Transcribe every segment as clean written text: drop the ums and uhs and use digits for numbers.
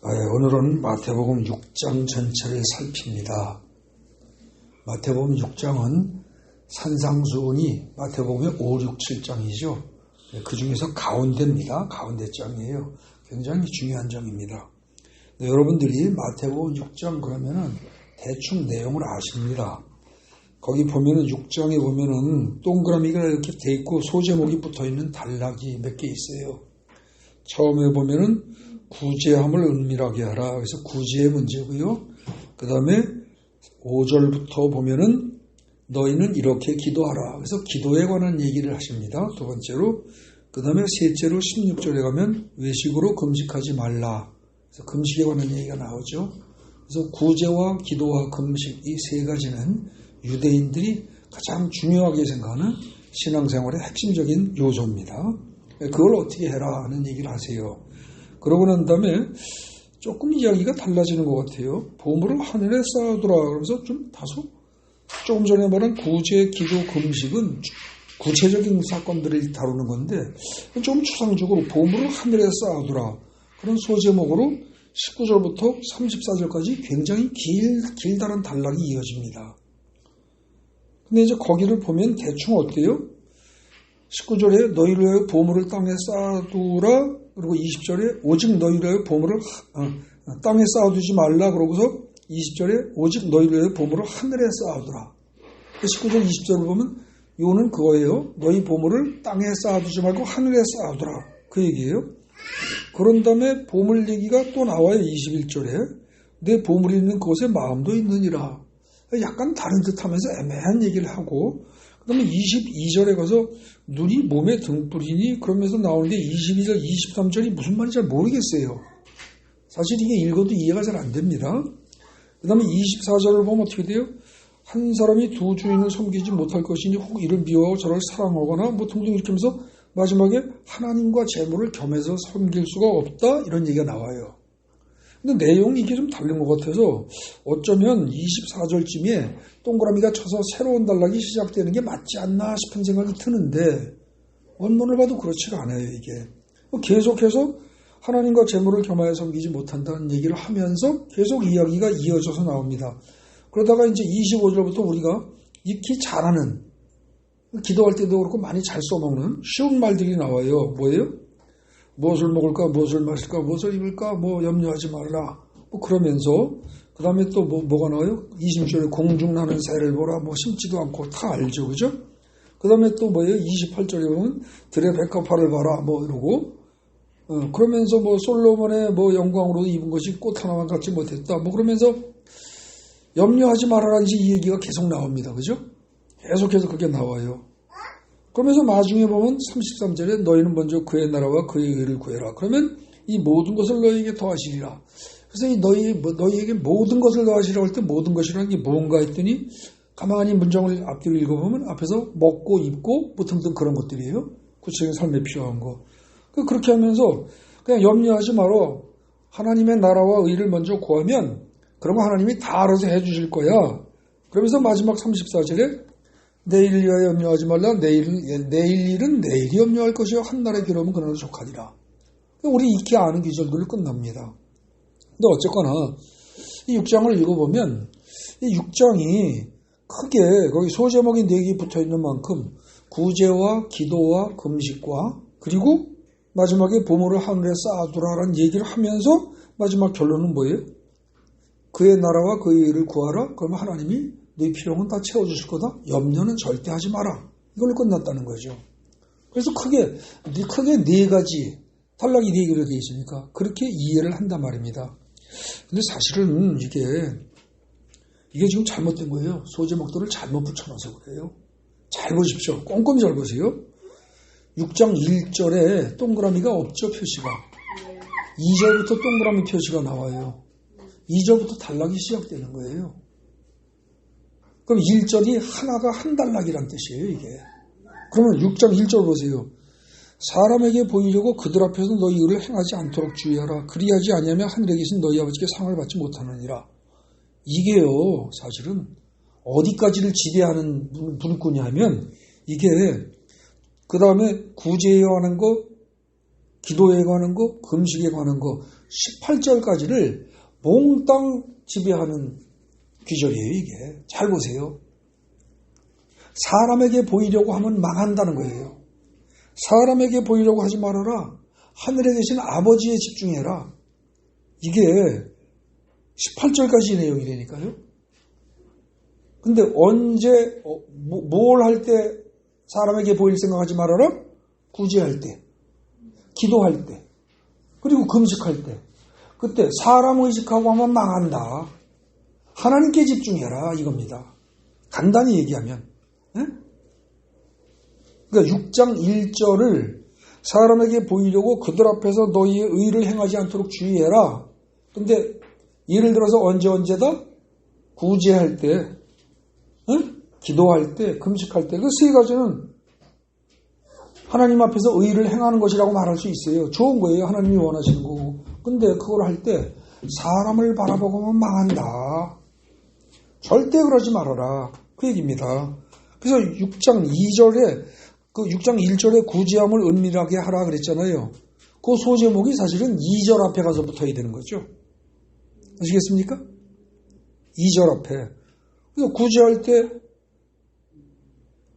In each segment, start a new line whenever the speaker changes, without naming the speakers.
오늘은 마태복음 6장 전체를 살핍니다. 마태복음 6장은 산상수훈이 마태복음의 5, 6, 7장이죠. 그 중에서 가운데입니다. 가운데 장이에요. 굉장히 중요한 장입니다. 여러분들이 마태복음 6장 그러면은 대충 내용을 아십니다. 거기 보면은 6장에 보면은 동그라미가 이렇게 돼 있고 소제목이 붙어 있는 단락이 몇 개 있어요. 처음에 보면은 구제함을 은밀하게 하라. 그래서 구제의 문제고요. 그 다음에 5절부터 보면은 너희는 이렇게 기도하라. 그래서 기도에 관한 얘기를 하십니다. 두 번째로. 그 다음에 셋째로 16절에 가면 외식으로 금식하지 말라. 그래서 금식에 관한 얘기가 나오죠. 그래서 구제와 기도와 금식 이 세 가지는 유대인들이 가장 중요하게 생각하는 신앙생활의 핵심적인 요소입니다. 그걸 어떻게 해라 하는 얘기를 하세요. 그러고 난 다음에 조금 이야기가 달라지는 것 같아요. 보물을 하늘에 쌓아두라. 그러면서 좀 다소 조금 전에 말한 구제, 기도, 금식은 구체적인 사건들을 다루는 건데 좀 추상적으로 보물을 하늘에 쌓아두라. 그런 소제목으로 19절부터 34절까지 굉장히 길다란 단락이 이어집니다. 근데 이제 거기를 보면 대충 어때요? 19절에 너희를 위하여 보물을 땅에 쌓아두라. 그리고 20절에 오직 너희를 위하여 보물을 땅에 쌓아두지 말라. 그러고서 20절에 오직 너희를 위하여 보물을 하늘에 쌓아두라. 19절 20절을 보면 요는 그거예요. 너희 보물을 땅에 쌓아두지 말고 하늘에 쌓아두라. 그 얘기예요. 그런 다음에 보물 얘기가 또 나와요. 21절에 내 보물이 있는 곳에 마음도 있느니라. 약간 다른 듯 하면서 애매한 얘기를 하고 그 다음에 22절에 가서 눈이 몸에 등불이니 그러면서 나오는데 22절, 23절이 무슨 말인지 잘 모르겠어요. 사실 이게 읽어도 이해가 잘 안 됩니다. 그 다음에 24절을 보면 어떻게 돼요? 한 사람이 두 주인을 섬기지 못할 것이니 혹 이를 미워하고 저를 사랑하거나 뭐 등등 이렇게 하면서 마지막에 하나님과 재물을 겸해서 섬길 수가 없다 이런 얘기가 나와요. 근데 내용이 이게 좀 다른 것 같아서 어쩌면 24절쯤에 동그라미가 쳐서 새로운 단락이 시작되는 게 맞지 않나 싶은 생각이 드는데 원문을 봐도 그렇지가 않아요. 이게 계속해서 하나님과 재물을 겸하여 섬기지 못한다는 얘기를 하면서 계속 이야기가 이어져서 나옵니다. 그러다가 이제 25절부터 우리가 익히 잘하는 기도할 때도 그렇고 많이 잘 써먹는 쉬운 말들이 나와요. 뭐예요? 무엇을 먹을까, 무엇을 마실까, 무엇을 입을까, 뭐 염려하지 말라. 뭐 그러면서 그 다음에 또 뭐가 나와요? 26절에 공중나는 새를 보라. 뭐 심지도 않고 다 알죠, 그죠? 그 다음에 또 뭐예요? 28절에 보면 들의 백합화를 봐라. 뭐 이러고 그러면서 뭐 솔로몬의 뭐 영광으로 입은 것이 꽃 하나만 갖지 못했다. 뭐 그러면서 염려하지 말아라는 이 얘기가 계속 나옵니다, 그죠? 계속해서 그게 나와요. 그러면서 나중에 보면 33절에 너희는 먼저 그의 나라와 그의 의를 구해라. 그러면 이 모든 것을 너희에게 더하시리라. 그래서 이 너희에게 모든 것을 더하시라고 할 때 모든 것이라는 게 뭔가 했더니 가만히 문장을 앞뒤로 읽어보면 앞에서 먹고 입고 뭐 등등 그런 것들이에요. 구체적인 삶에 필요한 거. 그렇게 하면서 그냥 염려하지 말어. 하나님의 나라와 의를 먼저 구하면 그런 거 하나님이 다 알아서 해주실 거야. 그러면서 마지막 34절에 내일 위하여 염려하지 말라. 내일 일은 내일이 염려할 것이요 한날의 괴로움은 그날로 족하리라. 우리 익히 아는 기절들로 끝납니다. 근데 어쨌거나 이 6장을 읽어보면 이 6장이 크게 거기 소제목이 4개 붙어있는 만큼 구제와 기도와 금식과 그리고 마지막에 보물을 하늘에 쌓아두라라는 얘기를 하면서 마지막 결론은 뭐예요? 그의 나라와 그의 일을 구하라. 그러면 하나님이 네 필요는 다 채워주실 거다. 염려는 절대 하지 마라. 이걸로 끝났다는 거죠. 그래서 크게 4가지 단락이 4개로 되어 있으니까 그렇게 이해를 한단 말입니다. 근데 사실은 이게 지금 잘못된 거예요. 소제목들을 잘못 붙여놔서 그래요. 잘 보십시오. 꼼꼼히 잘 보세요. 6장 1절에 동그라미가 없죠, 표시가. 2절부터 동그라미 표시가 나와요. 2절부터 단락이 시작되는 거예요. 그럼 1절이 하나가 한 단락이란 뜻이에요, 이게. 그러면 6장 1절 보세요. 사람에게 보이려고 그들 앞에서 너희 의를 행하지 않도록 주의하라. 그리하지 아니하면 하늘에 계신 너희 아버지께 상을 받지 못하느니라. 이게요, 사실은 어디까지를 지배하는 분꾼이 하면 이게 그 다음에 구제에 관한 거, 기도에 관한 거, 금식에 관한 거, 18절까지를 몽땅 지배하는 귀절이에요, 이게. 잘 보세요. 사람에게 보이려고 하면 망한다는 거예요. 사람에게 보이려고 하지 말아라. 하늘에 계신 아버지에 집중해라. 이게 18절까지 내용이라니까요. 근데 언제, 뭘 할 때 사람에게 보일 생각하지 말아라? 구제할 때, 기도할 때, 그리고 금식할 때. 그때 사람 의식하고 하면 망한다. 하나님께 집중해라 이겁니다. 간단히 얘기하면. 예? 그러니까 6장 1절을 사람에게 보이려고 그들 앞에서 너희의 의를 행하지 않도록 주의해라. 근데 예를 들어서 언제다? 구제할 때, 예? 기도할 때, 금식할 때. 그 세 가지는 하나님 앞에서 의를 행하는 것이라고 말할 수 있어요. 좋은 거예요. 하나님이 원하시는 거고. 근데 그걸 할 때 사람을 바라보고만 망한다. 절대 그러지 말아라. 그 얘기입니다. 그래서 6장 2절에 그 6장 1절에 구제함을 은밀하게 하라 그랬잖아요. 그 소제목이 사실은 2절 앞에 가서 붙어야 되는 거죠. 아시겠습니까? 2절 앞에. 그래서 구제할 때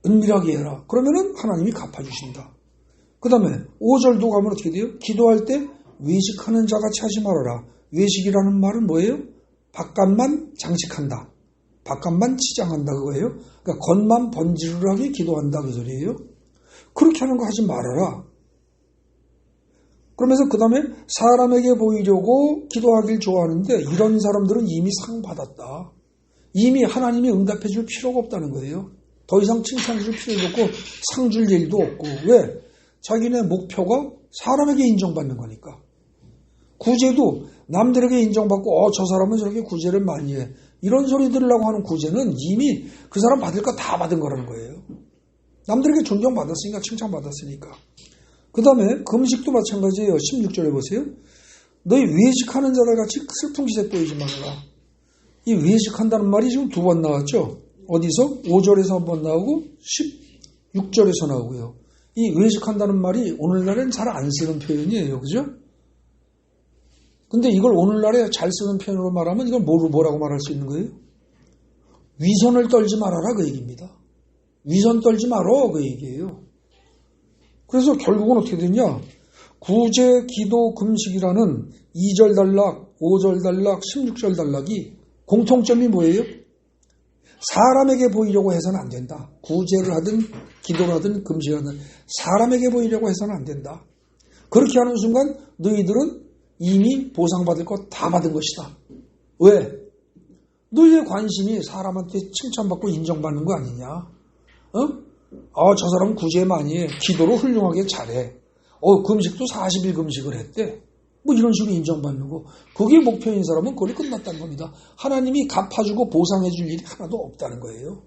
은밀하게 해라. 그러면은 하나님이 갚아주신다. 그 다음에 5절도 가면 어떻게 돼요? 기도할 때 외식하는 자같이 하지 말아라. 외식이라는 말은 뭐예요? 바깥만 장식한다. 바깥만 치장한다 그거예요. 그러니까 겉만 번지르르하게 기도한다 그 소리예요. 그렇게 하는 거 하지 말아라. 그러면서 그 다음에 사람에게 보이려고 기도하길 좋아하는데 이런 사람들은 이미 상 받았다. 이미 하나님이 응답해 줄 필요가 없다는 거예요. 더 이상 칭찬해 줄 필요도 없고 상 줄 일도 없고. 왜? 자기네 목표가 사람에게 인정받는 거니까. 구제도 남들에게 인정받고 저 사람은 저렇게 구제를 많이 해. 이런 소리 들으려고 하는 구제는 이미 그 사람 받을 거 다 받은 거라는 거예요. 남들에게 존경받았으니까 칭찬받았으니까. 그 다음에 금식도 마찬가지예요. 16절에 보세요. 너희 외식하는 자들 같이 슬픈 기세 보이지 말아라. 이 외식한다는 말이 지금 2번 나왔죠. 어디서? 5절에서 한 번 나오고 16절에서 나오고요. 이 외식한다는 말이 오늘날엔 잘 안 쓰는 표현이에요. 그죠? 근데 이걸 오늘날에 잘 쓰는 표현으로 말하면 이걸 뭐라고 말할 수 있는 거예요? 위선을 떨지 말아라 그 얘기입니다. 위선 떨지 말어 그 얘기예요. 그래서 결국은 어떻게 되냐? 구제, 기도, 금식이라는 2절 단락, 5절 단락, 16절 단락이 공통점이 뭐예요? 사람에게 보이려고 해서는 안 된다. 구제를 하든 기도를 하든 금식을 하든 사람에게 보이려고 해서는 안 된다. 그렇게 하는 순간 너희들은 이미 보상받을 거 다 받은 것이다. 왜? 너희의 관심이 사람한테 칭찬받고 인정받는 거 아니냐? 저 사람은 구제 많이 해. 기도로 훌륭하게 잘해. 금식도 40일 금식을 했대. 뭐 이런 식으로 인정받는 거. 그게 목표인 사람은 거의 끝났다는 겁니다. 하나님이 갚아주고 보상해 줄 일이 하나도 없다는 거예요.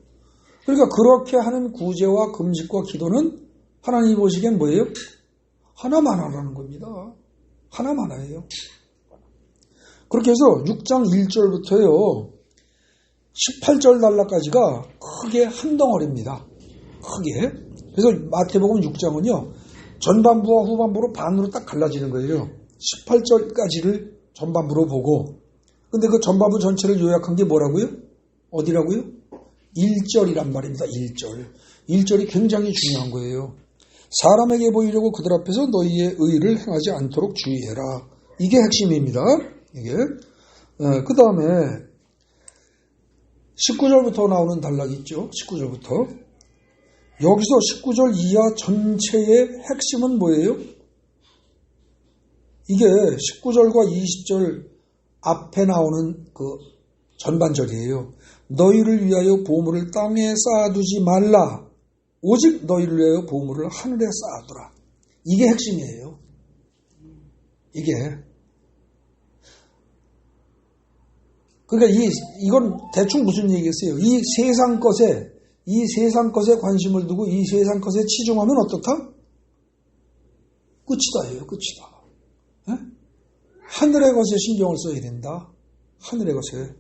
그러니까 그렇게 하는 구제와 금식과 기도는 하나님이 보시기엔 뭐예요? 하나만 하라는 겁니다. 하나만 하예요. 그렇게 해서 6장 1절부터요. 18절 단락까지가 크게 한 덩어리입니다. 크게. 그래서 마태복음 6장은요. 전반부와 후반부로 반으로 딱 갈라지는 거예요. 18절까지를 전반부로 보고 근데 그 전반부 전체를 요약한 게 뭐라고요? 어디라고요? 1절이란 말입니다. 1절. 1절이 굉장히 중요한 거예요. 사람에게 보이려고 그들 앞에서 너희의 의를 행하지 않도록 주의해라. 이게 핵심입니다. 이게. 그 다음에 19절부터 나오는 단락이 있죠. 19절부터. 여기서 19절 이하 전체의 핵심은 뭐예요? 이게 19절과 20절 앞에 나오는 그 전반절이에요. 너희를 위하여 보물을 땅에 쌓아두지 말라. 오직 너희를 위하여 보물을 하늘에 쌓아두라. 이게 핵심이에요. 이게. 그러니까 이건 대충 무슨 얘기겠어요? 이 세상 것에 관심을 두고 이 세상 것에 치중하면 어떻다? 끝이다예요. 끝이다. 에? 하늘의 것에 신경을 써야 된다. 하늘의 것에.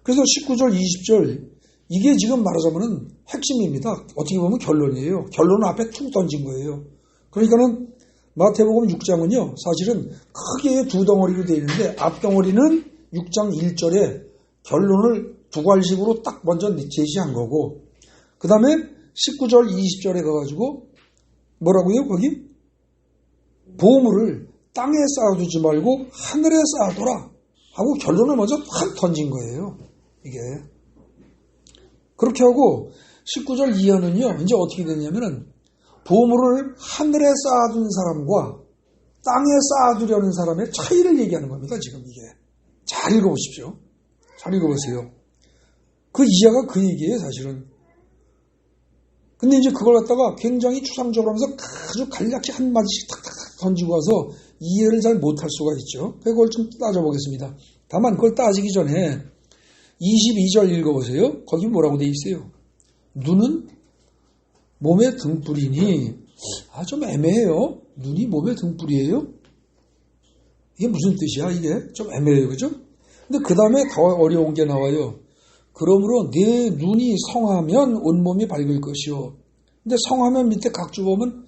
그래서 19절, 20절 이게 지금 말하자면 핵심입니다. 어떻게 보면 결론이에요. 결론은 앞에 툭 던진 거예요. 그러니까는 마태복음 6장은요, 사실은 크게 두 덩어리로 되어 있는데, 앞덩어리는 6장 1절에 결론을 두 갈식으로 딱 먼저 제시한 거고, 그 다음에 19절, 20절에 가가지고, 뭐라고요, 거기? 보물을 땅에 쌓아두지 말고 하늘에 쌓아둬라 하고 결론을 먼저 확 던진 거예요, 이게. 그렇게 하고, 19절 이하는요, 이제 어떻게 되냐면은, 보물을 하늘에 쌓아둔 사람과 땅에 쌓아두려는 사람의 차이를 얘기하는 겁니다, 지금 이게. 잘 읽어보십시오. 잘 읽어보세요. 그 이하가 그 얘기예요, 사실은. 근데 이제 그걸 갖다가 굉장히 추상적으로 하면서 아주 간략히 한마디씩 탁탁 던지고 와서 이해를 잘 못할 수가 있죠. 그걸 좀 따져보겠습니다. 다만 그걸 따지기 전에 22절 읽어보세요. 거기 뭐라고 돼 있어요? 눈은 몸의 등불이니, 좀 애매해요. 눈이 몸의 등불이에요? 이게 무슨 뜻이야, 이게? 좀 애매해요, 그죠? 근데 그 다음에 더 어려운 게 나와요. 그러므로 내 눈이 성하면 온몸이 밝을 것이요. 근데 성하면 밑에 각주 보면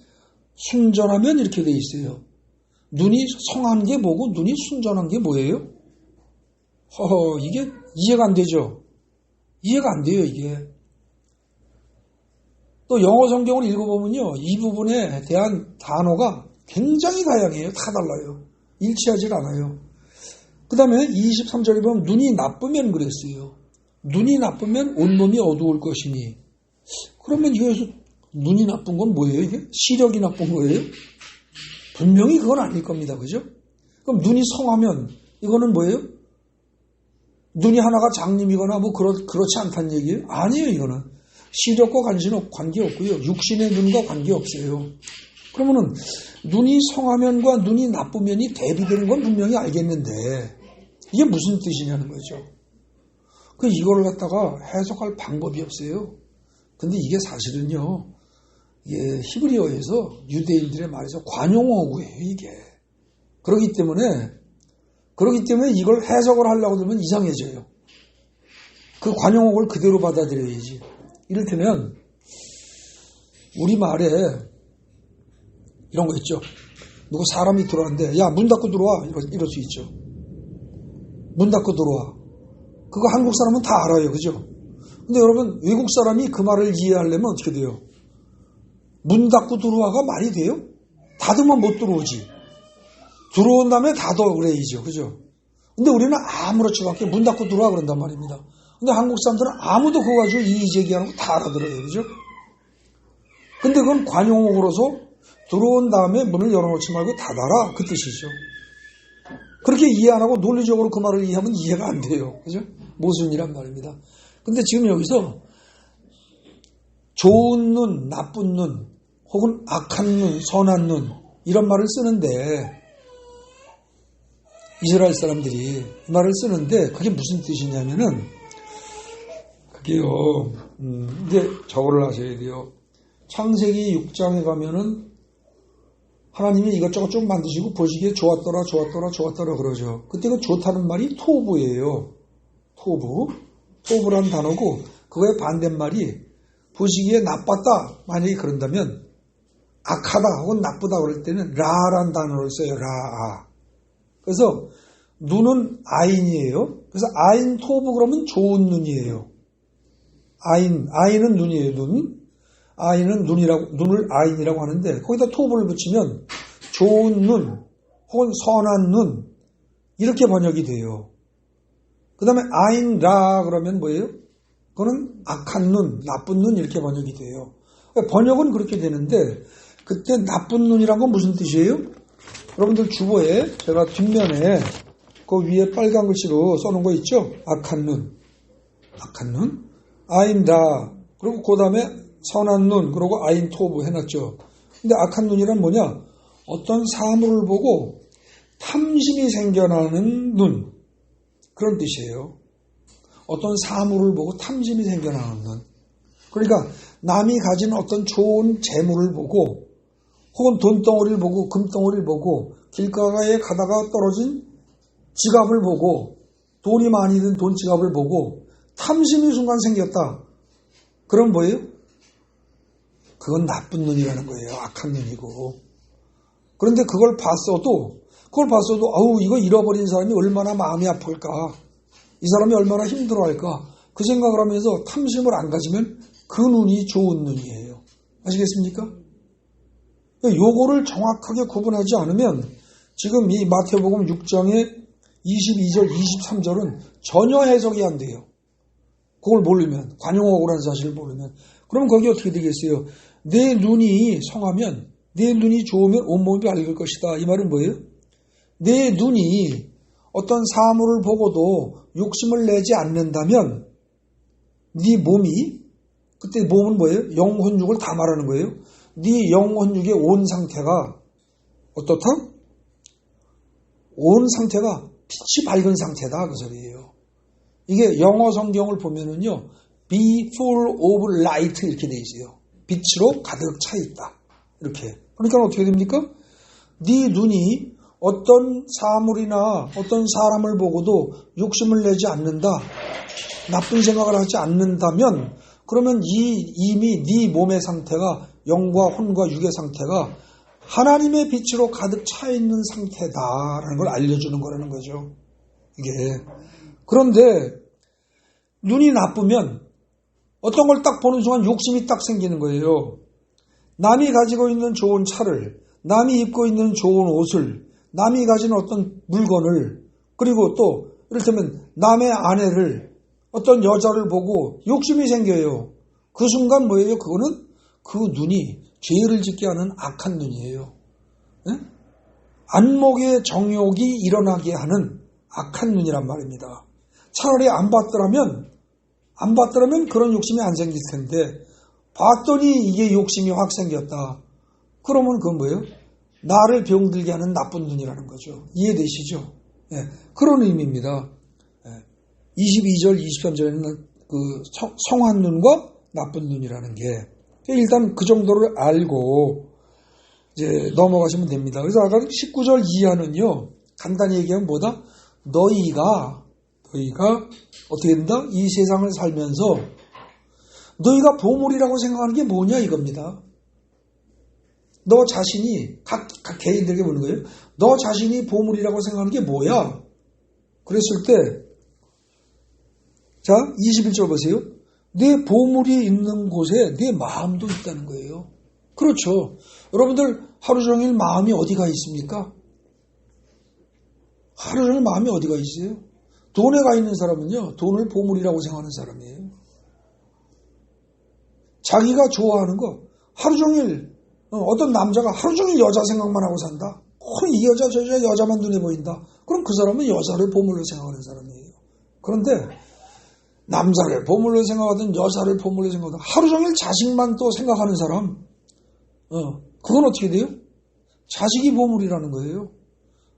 순전하면 이렇게 돼 있어요. 눈이 성한 게 뭐고 눈이 순전한 게 뭐예요? 이게 이해가 안 되죠? 이해가 안 돼요, 이게. 또 영어 성경을 읽어보면요, 이 부분에 대한 단어가 굉장히 다양해요. 다 달라요. 일치하지 않아요. 그 다음에 23절에 보면 눈이 나쁘면 그랬어요. 눈이 나쁘면 온몸이 어두울 것이니. 그러면 이거에서 눈이 나쁜 건 뭐예요, 이게? 시력이 나쁜 거예요? 분명히 그건 아닐 겁니다, 그죠? 그럼 눈이 성하면 이거는 뭐예요? 눈이 하나가 장님이거나 뭐 그렇지 않다는 얘기예요? 아니에요, 이거는. 시력과 관계없고요. 육신의 눈과 관계없어요. 그러면은 눈이 성하면과 눈이 나쁘면이 대비되는 건 분명히 알겠는데 이게 무슨 뜻이냐는 거죠. 이걸 갖다가 해석할 방법이 없어요. 근데 이게 사실은요, 이게 히브리어에서 유대인들의 말에서 관용어구예요, 이게. 그렇기 때문에 이걸 해석을 하려고 들면 이상해져요. 그 관용어구를 그대로 받아들여야지. 이를테면 우리말에 이런 거 있죠. 누구 사람이 들어왔는데 야, 문 닫고 들어와, 이럴 수 있죠. 문 닫고 들어와. 그거 한국 사람은 다 알아요, 그죠? 근데 여러분, 외국 사람이 그 말을 이해하려면 어떻게 돼요? 문 닫고 들어와가 말이 돼요? 닫으면 못 들어오지. 들어온 다음에 닫아 그래야죠, 그죠? 근데 우리는 아무렇지도 않게 문 닫고 들어와 그런단 말입니다. 근데 한국 사람들은 아무도 그거 가지고 이의 제기하는 거 다 알아들어요, 그죠? 근데 그건 관용어구로서 들어온 다음에 문을 열어놓지 말고 닫아라, 그 뜻이죠. 그렇게 이해 안 하고 논리적으로 그 말을 이해하면 이해가 안 돼요, 그죠? 모순이란 말입니다. 근데 지금 여기서 좋은 눈, 나쁜 눈, 혹은 악한 눈, 선한 눈, 이런 말을 쓰는데, 이스라엘 사람들이 이 말을 쓰는데, 그게 무슨 뜻이냐면은, 그게요, 이제 저거를 하셔야 돼요. 창세기 6장에 가면은, 하나님이 이것저것 좀 만드시고 보시기에 좋았더라 그러죠. 그때 그 좋다는 말이 토부예요. 토부라는 단어고, 그거의 반대말이 보시기에 나빴다, 만약에 그런다면 악하다 혹은 나쁘다 그럴 때는 라라는 단어를 써요. 라. 그래서 눈은 아인이에요. 그래서 아인 토부 그러면 좋은 눈이에요. 아인은 눈이에요. 눈. 아인은 눈을 아인이라고 하는데 거기다 토부를 붙이면 좋은 눈 혹은 선한 눈 이렇게 번역이 돼요. 그 다음에 아인 라 그러면 뭐예요? 그거는 악한 눈, 나쁜 눈 이렇게 번역이 돼요. 번역은 그렇게 되는데 그때 나쁜 눈이란 건 무슨 뜻이에요? 여러분들 주보에 제가 뒷면에 그 위에 빨간 글씨로 써놓은 거 있죠? 악한 눈, 아인 라, 그리고 그 다음에 선한 눈, 그리고 아인 토부 해놨죠. 근데 악한 눈이란 뭐냐? 어떤 사물을 보고 탐심이 생겨나는 눈, 그런 뜻이에요. 어떤 사물을 보고 탐심이 생겨나는 눈. 그러니까 남이 가진 어떤 좋은 재물을 보고 혹은 돈덩어리를 보고 금덩어리를 보고 길가에 가다가 떨어진 지갑을 보고 돈이 많이 든 돈 지갑을 보고 탐심이 순간 생겼다. 그럼 뭐예요? 그건 나쁜 눈이라는 거예요. 악한 눈이고. 그런데 그걸 봤어도 아우 이거 잃어버린 사람이 얼마나 마음이 아플까. 이 사람이 얼마나 힘들어할까. 그 생각을 하면서 탐심을 안 가지면 그 눈이 좋은 눈이에요. 아시겠습니까? 요거를 정확하게 구분하지 않으면 지금 이 마태복음 6장의 22절, 23절은 전혀 해석이 안 돼요. 그걸 모르면, 관용어고라는 사실을 모르면. 그럼 거기 어떻게 되겠어요? 내 눈이 성하면, 내 눈이 좋으면 온몸이 밝을 것이다. 이 말은 뭐예요? 내 눈이 어떤 사물을 보고도 욕심을 내지 않는다면 네 몸이, 그때 몸은 뭐예요? 영혼육을 다 말하는 거예요. 네 영혼육의 온 상태가 어떻다? 온 상태가 빛이 밝은 상태다 그 소리예요. 이게 영어 성경을 보면은요, be full of light 이렇게 돼 있어요. 빛으로 가득 차 있다. 이렇게. 그러니까 어떻게 됩니까? 네 눈이 어떤 사물이나 어떤 사람을 보고도 욕심을 내지 않는다. 나쁜 생각을 하지 않는다면 그러면 이미 네 몸의 상태가 영과 혼과 육의 상태가 하나님의 빛으로 가득 차 있는 상태다라는 걸 알려주는 거라는 거죠. 이게. 그런데 눈이 나쁘면 어떤 걸 딱 보는 순간 욕심이 딱 생기는 거예요. 남이 가지고 있는 좋은 차를, 남이 입고 있는 좋은 옷을, 남이 가진 어떤 물건을, 그리고 또 이를테면 남의 아내를, 어떤 여자를 보고 욕심이 생겨요. 그 순간 뭐예요? 그거는 그 눈이 죄를 짓게 하는 악한 눈이에요. 네? 안목의 정욕이 일어나게 하는 악한 눈이란 말입니다. 차라리 안 봤더라면 그런 욕심이 안 생길 텐데 봤더니 이게 욕심이 확 생겼다. 그러면 그건 뭐예요? 나를 병들게 하는 나쁜 눈이라는 거죠. 이해되시죠? 네, 그런 의미입니다. 22절, 23절에는 그 성한 눈과 나쁜 눈이라는 게 일단 그 정도를 알고 이제 넘어가시면 됩니다. 그래서 아까 19절 이하는요, 간단히 얘기하면 뭐다? 너희가 어떻게 된다? 이 세상을 살면서 너희가 보물이라고 생각하는 게 뭐냐 이겁니다. 너 자신이 각 개인들에게 묻는 거예요. 너 자신이 보물이라고 생각하는 게 뭐야? 그랬을 때 자, 21절 보세요. 내 보물이 있는 곳에 내 마음도 있다는 거예요. 그렇죠. 여러분들 하루 종일 마음이 어디가 있습니까? 하루 종일 마음이 어디가 있어요? 돈에 가 있는 사람은요, 돈을 보물이라고 생각하는 사람이에요. 자기가 좋아하는 거, 하루 종일, 어떤 남자가 하루 종일 여자 생각만 하고 산다? 이 여자, 저 여자만 눈에 보인다? 그럼 그 사람은 여자를 보물로 생각하는 사람이에요. 그런데 남자를 보물로 생각하든 여자를 보물로 생각하든 하루 종일 자식만 또 생각하는 사람, 그건 어떻게 돼요? 자식이 보물이라는 거예요.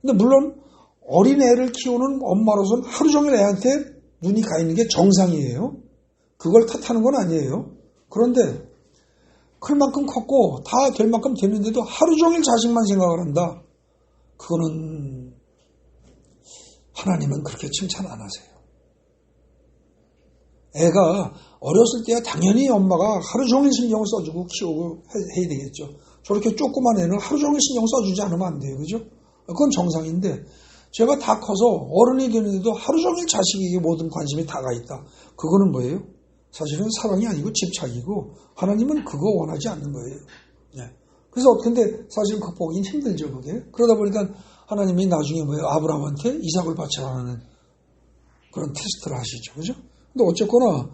근데 물론 어린애를 키우는 엄마로서는 하루 종일 애한테 눈이 가 있는 게 정상이에요. 그걸 탓하는 건 아니에요. 그런데 클 만큼 컸고 다 될 만큼 됐는데도 하루 종일 자식만 생각을 한다. 그거는 하나님은 그렇게 칭찬 안 하세요. 애가 어렸을 때야 당연히 엄마가 하루 종일 신경을 써주고 키우고 해야 되겠죠. 저렇게 조그만 애는 하루 종일 신경 써주지 않으면 안 돼요. 그죠? 그건 정상인데 제가 다 커서 어른이 되는데도 하루 종일 자식에게 모든 관심이 다 가 있다. 그거는 뭐예요? 사실은 사랑이 아니고 집착이고 하나님은 그거 원하지 않는 거예요. 네. 그래서 근데 사실 극복하기는 힘들죠. 그게. 그러다 보니까 하나님이 나중에 뭐예요? 아브라함한테 이삭을 바치라는 그런 테스트를 하시죠. 그죠? 근데 어쨌거나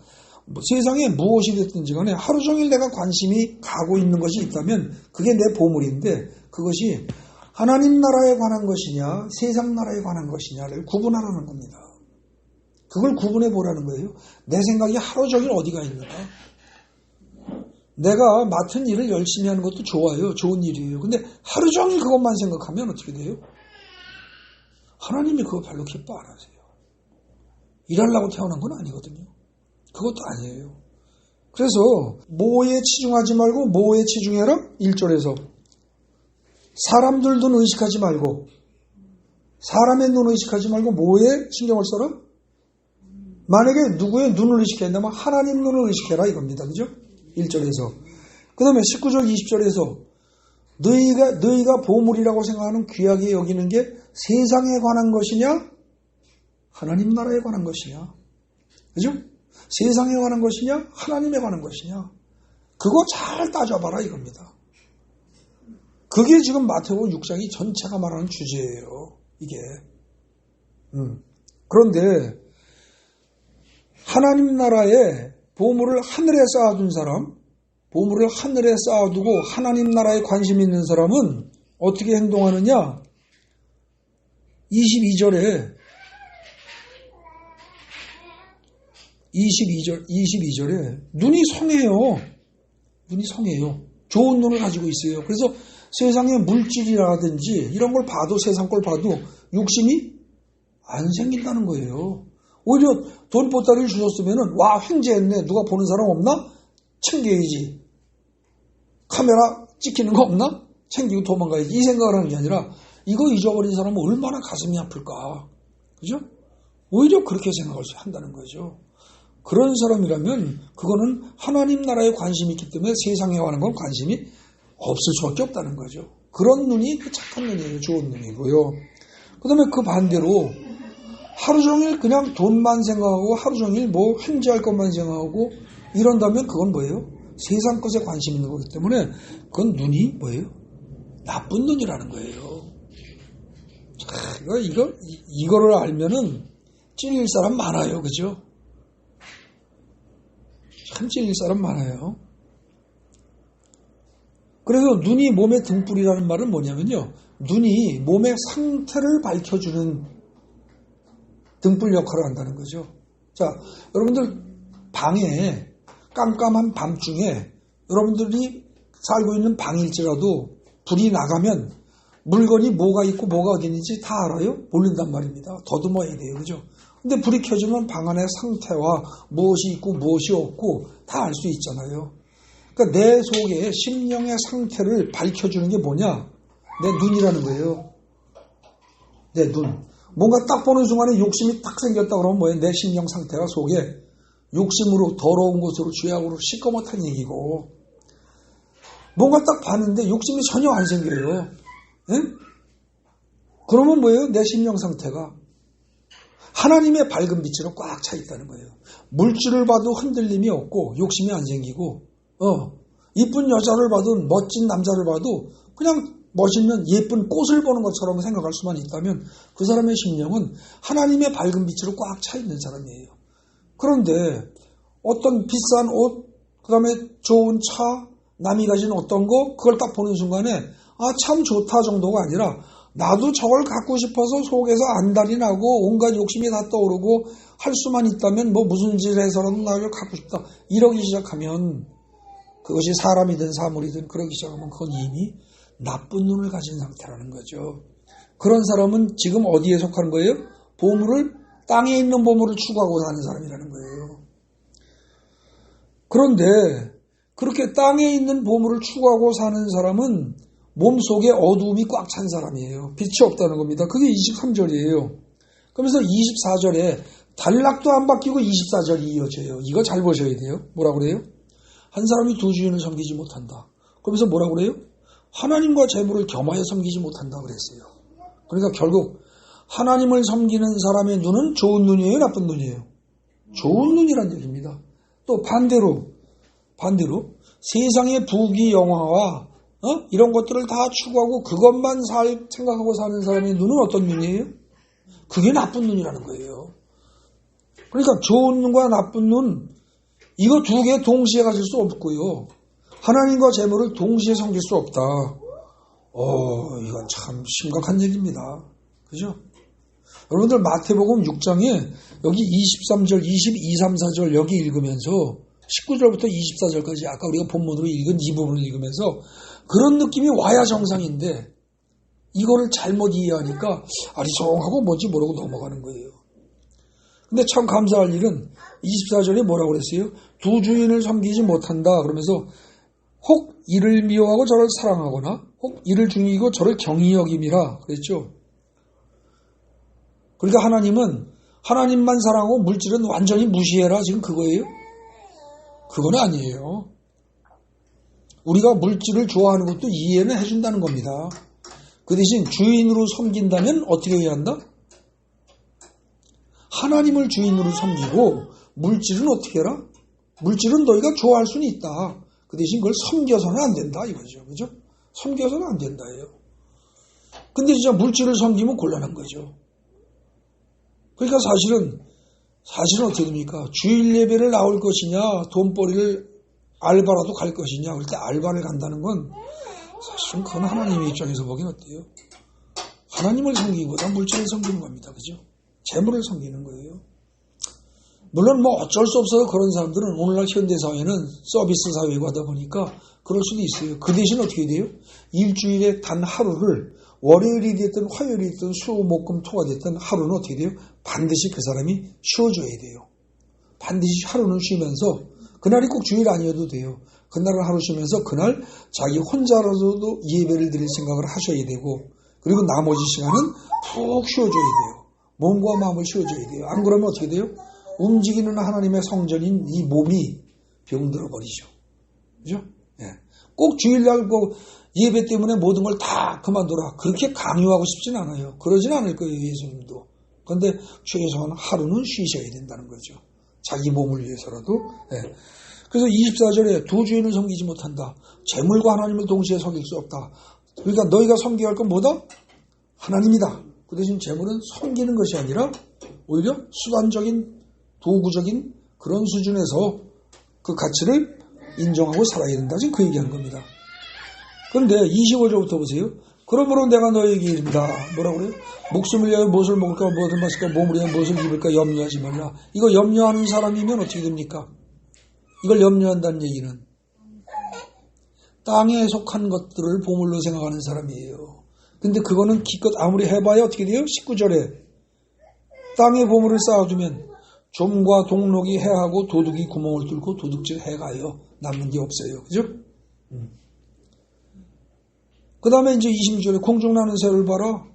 세상에 무엇이 됐든지 간에 하루 종일 내가 관심이 가고 있는 것이 있다면 그게 내 보물인데 그것이 하나님 나라에 관한 것이냐 세상 나라에 관한 것이냐를 구분하라는 겁니다. 그걸 구분해 보라는 거예요. 내 생각이 하루 종일 어디가 있는가. 내가 맡은 일을 열심히 하는 것도 좋아요. 좋은 일이에요. 근데 하루 종일 그것만 생각하면 어떻게 돼요? 하나님이 그거 별로 기뻐 안 하세요. 일하려고 태어난 건 아니거든요. 그것도 아니에요. 그래서 뭐에 치중하지 말고 뭐에 치중해라? 1절에서 사람들 눈 의식하지 말고 사람의 눈 의식하지 말고 뭐에 신경을 써라? 만약에 누구의 눈을 의식해야 한다면 하나님 눈을 의식해라 이겁니다. 그죠? 1절에서. 그 다음에 19절 20절에서 너희가 보물이라고 생각하는 귀하게 여기는 게 세상에 관한 것이냐? 하나님 나라에 관한 것이냐? 그죠? 세상에 관한 것이냐? 하나님에 관한 것이냐? 그거 잘 따져봐라 이겁니다. 그게 지금 마태복음 6장이 전체가 말하는 주제예요. 이게. 그런데 하나님 나라에 보물을 하늘에 쌓아둔 사람, 보물을 하늘에 쌓아두고 하나님 나라에 관심 있는 사람은 어떻게 행동하느냐? 22절에 눈이 성해요. 눈이 성해요. 좋은 눈을 가지고 있어요. 그래서 세상의 물질이라든지 이런 걸 봐도 세상 걸 봐도 욕심이 안 생긴다는 거예요. 오히려 돈 보따리를 주셨으면은 와 횡재했네. 누가 보는 사람 없나? 챙겨야지. 카메라 찍히는 거 없나? 챙기고 도망가야지. 이 생각을 하는 게 아니라 이거 잊어버린 사람은 얼마나 가슴이 아플까. 그죠? 오히려 그렇게 생각을 한다는 거죠. 그런 사람이라면 그거는 하나님 나라에 관심이 있기 때문에 세상에 관한 건 관심이 없을 수밖에 없다는 거죠. 그런 눈이 착한 눈이에요. 좋은 눈이고요. 그 다음에 그 반대로 하루 종일 그냥 돈만 생각하고 하루 종일 뭐 횡재할 것만 생각하고 이런다면 그건 뭐예요? 세상 것에 관심 있는 거기 때문에 그건 눈이 뭐예요? 나쁜 눈이라는 거예요. 이거를 알면은 찔릴 사람 많아요. 그죠? 참 찔릴 사람 많아요. 그래서 눈이 몸의 등불이라는 말은 뭐냐면요. 눈이 몸의 상태를 밝혀주는 등불 역할을 한다는 거죠. 자, 여러분들 방에 깜깜한 밤중에 여러분들이 살고 있는 방일지라도 불이 나가면 물건이 뭐가 있고 뭐가 어디 있는지 다 알아요? 모른단 말입니다. 더듬어야 돼요. 그죠? 근데 불이 켜지면 방 안의 상태와 무엇이 있고 무엇이 없고 다 알 수 있잖아요. 그러니까 내 속에 심령의 상태를 밝혀주는 게 뭐냐? 내 눈이라는 거예요. 내 눈. 뭔가 딱 보는 순간에 욕심이 딱 생겼다 그러면 뭐예요? 내 심령 상태가 속에 욕심으로 더러운 것으로 죄악으로 시꺼멓다는 얘기고 뭔가 딱 봤는데 욕심이 전혀 안 생겨요. 예? 그러면 뭐예요? 내 심령 상태가 하나님의 밝은 빛으로 꽉 차 있다는 거예요. 물질을 봐도 흔들림이 없고 욕심이 안 생기고 이쁜 여자를 봐도 멋진 남자를 봐도 그냥 멋있는 예쁜 꽃을 보는 것처럼 생각할 수만 있다면 그 사람의 심령은 하나님의 밝은 빛으로 꽉 차 있는 사람이에요. 그런데 어떤 비싼 옷, 그 다음에 좋은 차, 남이 가진 어떤 거 그걸 딱 보는 순간에 아 참 좋다 정도가 아니라 나도 저걸 갖고 싶어서 속에서 안달이 나고 온갖 욕심이 다 떠오르고 할 수만 있다면 뭐 무슨 짓을 해서라도 나를 갖고 싶다 이러기 시작하면 그것이 사람이든 사물이든 그러기 시작하면 그건 이미 나쁜 눈을 가진 상태라는 거죠. 그런 사람은 지금 어디에 속하는 거예요? 보물을 땅에 있는 보물을 추구하고 사는 사람이라는 거예요. 그런데 그렇게 땅에 있는 보물을 추구하고 사는 사람은 몸속에 어두움이 꽉 찬 사람이에요. 빛이 없다는 겁니다. 그게 23절이에요. 그러면서 24절에 단락도 안 바뀌고 24절이 이어져요. 이거 잘 보셔야 돼요. 뭐라 그래요? 한 사람이 두 주인을 섬기지 못한다. 그러면서 뭐라 그래요? 하나님과 재물을 겸하여 섬기지 못한다 그랬어요. 그러니까 결국 하나님을 섬기는 사람의 눈은 좋은 눈이에요? 나쁜 눈이에요? 좋은 눈이란 얘기입니다. 또 반대로 세상의 부귀 영화와 이런 것들을 다 추구하고 그것만 생각하고 사는 사람의 눈은 어떤 눈이에요? 그게 나쁜 눈이라는 거예요. 그러니까 좋은 눈과 나쁜 눈 이거 두 개 동시에 가질 수 없고요. 하나님과 재물을 동시에 섬길 수 없다. 이건 참 심각한 얘기입니다. 그죠? 여러분들 마태복음 6장에 여기 23절, 22, 3, 4절 여기 읽으면서 19절부터 24절까지 아까 우리가 본문으로 읽은 이 부분을 읽으면서 그런 느낌이 와야 정상인데 이거를 잘못 이해하니까 아리송하고 뭔지 모르고 넘어가는 거예요. 근데 참 감사할 일은 24절에 뭐라고 그랬어요? 두 주인을 섬기지 못한다 그러면서 혹 이를 미워하고 저를 사랑하거나 혹 이를 중이고 저를 경히 여김이라 그랬죠. 그러니까 하나님은 하나님만 사랑하고 물질은 완전히 무시해라 지금 그거예요? 그건 아니에요. 우리가 물질을 좋아하는 것도 이해는 해준다는 겁니다. 그 대신 주인으로 섬긴다면 어떻게 해야 한다? 하나님을 주인으로 섬기고 물질은 어떻게 해라? 물질은 너희가 좋아할 수는 있다. 그 대신 그걸 섬겨서는 안 된다 이거죠. 그죠? 섬겨서는 안 된다예요. 근데 진짜 물질을 섬기면 곤란한 거죠. 그러니까 사실은 어떻게 됩니까? 주일 예배를 나올 것이냐, 돈벌이를 알바라도 갈 것이냐, 그럴 때 알바를 간다는 건 사실은 그건 하나님의 입장에서 보기엔 어때요? 하나님을 섬기기보다 물질을 섬기는 겁니다. 그죠? 재물을 섬기는 거예요. 물론 뭐 어쩔 수 없어서 그런 사람들은 오늘날 현대사회는 서비스 사회가 하다 보니까 그럴 수도 있어요. 그 대신 어떻게 돼요? 일주일에 단 하루를 월요일이 됐든 화요일이 됐든 수, 목, 금, 토가 됐든 하루는 어떻게 돼요? 반드시 그 사람이 쉬어줘야 돼요. 반드시 하루는 쉬면서 그날이 꼭 주일 아니어도 돼요. 그날은 하루 쉬면서 그날 자기 혼자라도 예배를 드릴 생각을 하셔야 되고 그리고 나머지 시간은 푹 쉬어줘야 돼요. 몸과 마음을 쉬어줘야 돼요. 안 그러면 어떻게 돼요? 움직이는 하나님의 성전인 이 몸이 병들어 버리죠. 그죠? 예. 꼭 주일날 예배 때문에 모든 걸 다 그만둬라. 그렇게 강요하고 싶진 않아요. 그러진 않을 거예요, 예수님도. 그런데 최소한 하루는 쉬셔야 된다는 거죠. 자기 몸을 위해서라도. 예. 그래서 24절에 두 주인을 섬기지 못한다. 재물과 하나님을 동시에 섬길 수 없다. 그러니까 너희가 섬겨야 할 건 뭐다? 하나님이다. 그 대신 재물은 섬기는 것이 아니라 오히려 수단적인 도구적인 그런 수준에서 그 가치를 인정하고 살아야 된다. 지금 그 얘기한 겁니다. 그런데 25절부터 보세요. 그러므로 내가 너에게 이른다. 뭐라고 그래요? 목숨을 위하여 무엇을 먹을까 무엇을 마실까 몸을 위하여 무엇을 입을까 염려하지 말라. 이거 염려하는 사람이면 어떻게 됩니까? 이걸 염려한다는 얘기는 땅에 속한 것들을 보물로 생각하는 사람이에요. 근데 그거는 기껏 아무리 해봐야 어떻게 돼요? 19절에 땅에 보물을 쌓아두면 좀과 동록이 해하고 도둑이 구멍을 뚫고 도둑질 해가요. 남는 게 없어요. 그죠? 그 다음에 이제 26절에 공중나는 새를 봐라.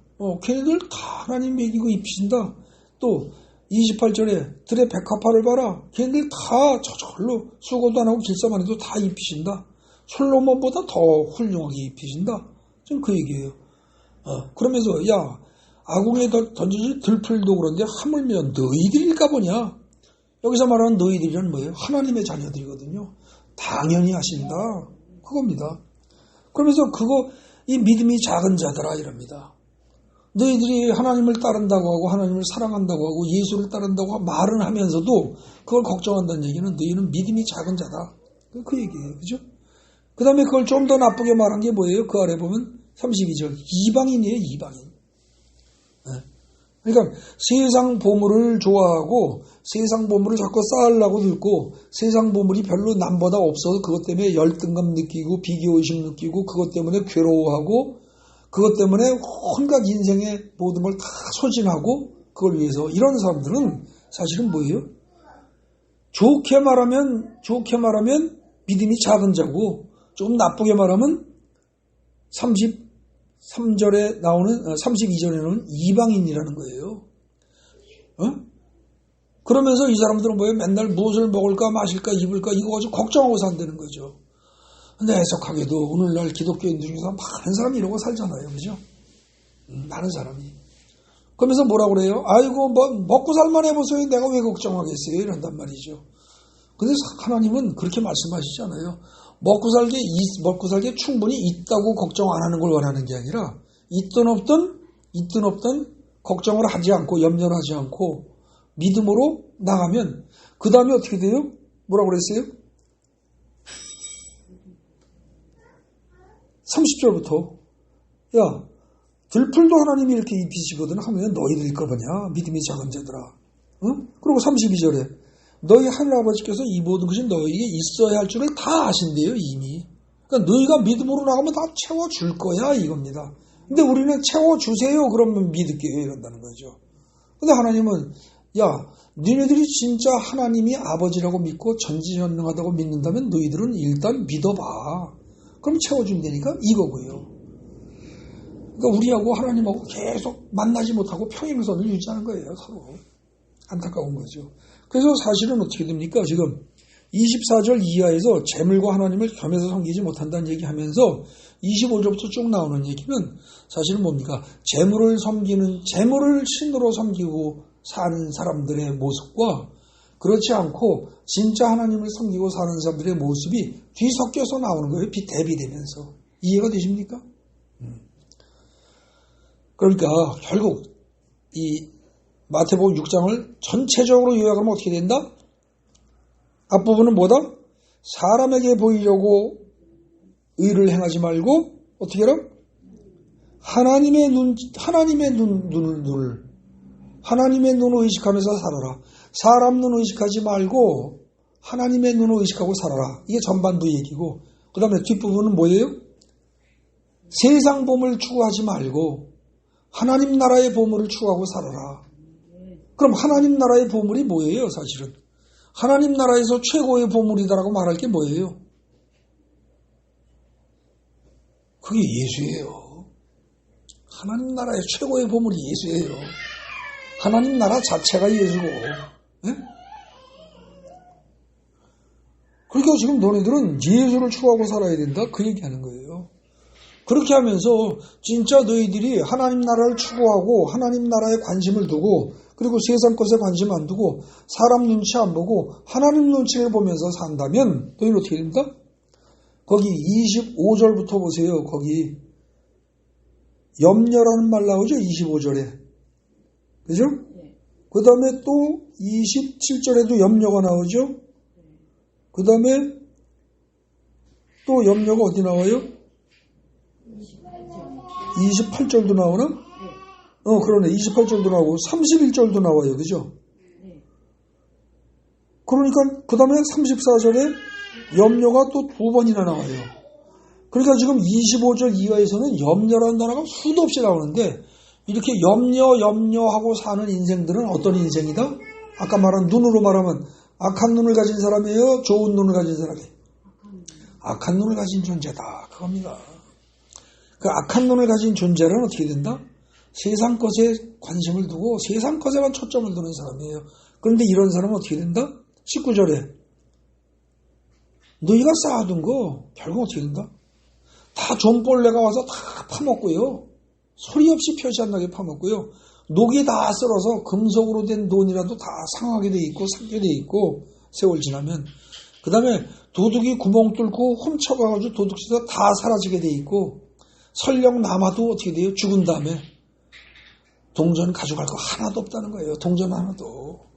걔네들 다 하나님 먹이고 입히신다. 또 28절에 들의 백합화를 봐라. 걔네들 다 저절로 수고도 안 하고 길쌈 해도 다 입히신다. 솔로몬보다 더 훌륭하게 입히신다. 지금 그 얘기예요. 그러면서 야 아궁이에 던져진 들풀도 그런데 하물며 너희들일까 보냐. 여기서 말하는 너희들이란 뭐예요? 하나님의 자녀들이거든요. 당연히 하신다. 그겁니다. 그러면서 이 믿음이 작은 자들아 이럽니다. 너희들이 하나님을 따른다고 하고 하나님을 사랑한다고 하고 예수를 따른다고 말은 하면서도 그걸 걱정한다는 얘기는 너희는 믿음이 작은 자다. 그 얘기예요. 그죠? 그 다음에 그걸 좀 더 나쁘게 말한 게 뭐예요? 그 아래 보면 32절. 이방인이에요. 이방인. 그러니까 세상 보물을 좋아하고 세상 보물을 자꾸 쌓으려고 들고 세상 보물이 별로 남보다 없어서 그것 때문에 열등감 느끼고 비교의식 느끼고 그것 때문에 괴로워하고 그것 때문에 온갖 인생의 모든 걸 다 소진하고 그걸 위해서 이런 사람들은 사실은 뭐예요? 좋게 말하면 믿음이 작은 자고 좀 나쁘게 말하면 33절에 나오는 32절에 나오는 이방인이라는 거예요. 그러면서 이 사람들은 뭐예요? 맨날 무엇을 먹을까 마실까 입을까 이거 가지고 걱정하고 산다는 거죠. 근데 해석하게도 오늘날 기독교인들 중에서 많은 사람이 이러고 살잖아요. 그죠? 많은 사람이. 그러면서 뭐라고 그래요? 아이고 뭐 먹고 살만 해보세요. 내가 왜 걱정하겠어요? 이런단 말이죠. 근데 하나님은 그렇게 말씀하시지 않아요. 먹고 살게 충분히 있다고 걱정 안 하는 걸 원하는 게 아니라 있든 없든 걱정을 하지 않고 염려를 하지 않고 믿음으로 나가면 그 다음에 어떻게 돼요? 뭐라고 그랬어요? 30절부터 야 들풀도 하나님이 이렇게 입히시거든 하면 너희들일 거냐 믿음이 작은 자들아. 응? 그리고 32절에 너희 하늘아버지께서 이 모든 것이 너희에게 있어야 할 줄을 다 아신대요 이미. 그러니까 너희가 믿음으로 나가면 다 채워줄 거야 이겁니다. 근데 우리는 채워주세요 그러면 믿을게요 이런다는 거죠. 근데 하나님은 야 너희들이 진짜 하나님이 아버지라고 믿고 전지전능하다고 믿는다면 너희들은 일단 믿어봐. 그럼 채워준다니까 이거고요. 그러니까 우리하고 하나님하고 계속 만나지 못하고 평행선을 유지하는 거예요 서로. 안타까운 거죠. 그래서 사실은 어떻게 됩니까? 지금 24절 이하에서 재물과 하나님을 겸해서 섬기지 못한다는 얘기하면서 25절부터 쭉 나오는 얘기는 사실은 뭡니까? 재물을 신으로 섬기고 사는 사람들의 모습과 그렇지 않고 진짜 하나님을 섬기고 사는 사람들의 모습이 뒤섞여서 나오는 거예요. 대비되면서. 이해가 되십니까? 그러니까 결국 이 마태복음 6장을 전체적으로 요약하면 어떻게 된다? 앞부분은 뭐다? 사람에게 보이려고 의를 행하지 말고 어떻게 해라? 하나님의 눈을 의식하면서 살아라. 사람 눈을 의식하지 말고 하나님의 눈을 의식하고 살아라. 이게 전반부 얘기고, 그 다음에 뒷부분은 뭐예요? 세상 보물을 추구하지 말고 하나님 나라의 보물을 추구하고 살아라. 그럼 하나님 나라의 보물이 뭐예요? 사실은 하나님 나라에서 최고의 보물이다라고 말할 게 뭐예요? 그게 예수예요. 하나님 나라의 최고의 보물이 예수예요. 하나님 나라 자체가 예수고. 네? 그러니까 지금 너희들은 예수를 추구하고 살아야 된다, 그 얘기하는 거예요. 그렇게 하면서 진짜 너희들이 하나님 나라를 추구하고 하나님 나라에 관심을 두고 그리고 세상 것에 관심 안 두고 사람 눈치 안 보고 하나님 눈치를 보면서 산다면 너희는 어떻게 됩니까? 거기 25절부터 보세요. 거기 염려라는 말 나오죠? 25절에. 그죠? 그 다음에 또 27절에도 염려가 나오죠? 그 다음에 또 염려가 어디 나와요? 28절도 나오나? 그러네. 28절도 나오고 31절도 나와요. 그죠? 그러니까 그 다음에 34절에 염려가 또 두 번이나 나와요. 그러니까 지금 25절 이하에서는 염려라는 단어가 수도 없이 나오는데 이렇게 염려하고 사는 인생들은 어떤 인생이다? 아까 말한 눈으로 말하면 악한 눈을 가진 사람이에요? 좋은 눈을 가진 사람이에요? 악한 눈을 가진 존재다. 그겁니다. 그 악한 눈을 가진 존재는 어떻게 된다? 세상 것에 관심을 두고 세상 것에만 초점을 두는 사람이에요. 그런데 이런 사람은 어떻게 된다? 19절에 너희가 쌓아둔 거 결국 어떻게 된다? 다 존벌레가 와서 다 파먹고요. 소리 없이 표시 안 나게 파먹고요. 녹이 다 쓸어서 금속으로 된 돈이라도 다 상하게 돼 있고 삭게 돼 있고 세월 지나면 그 다음에 도둑이 구멍 뚫고 훔쳐가가지고 도둑질에서 다 사라지게 돼 있고 설령 남아도 어떻게 돼요? 죽은 다음에 동전 가져갈 거 하나도 없다는 거예요. 동전 하나도.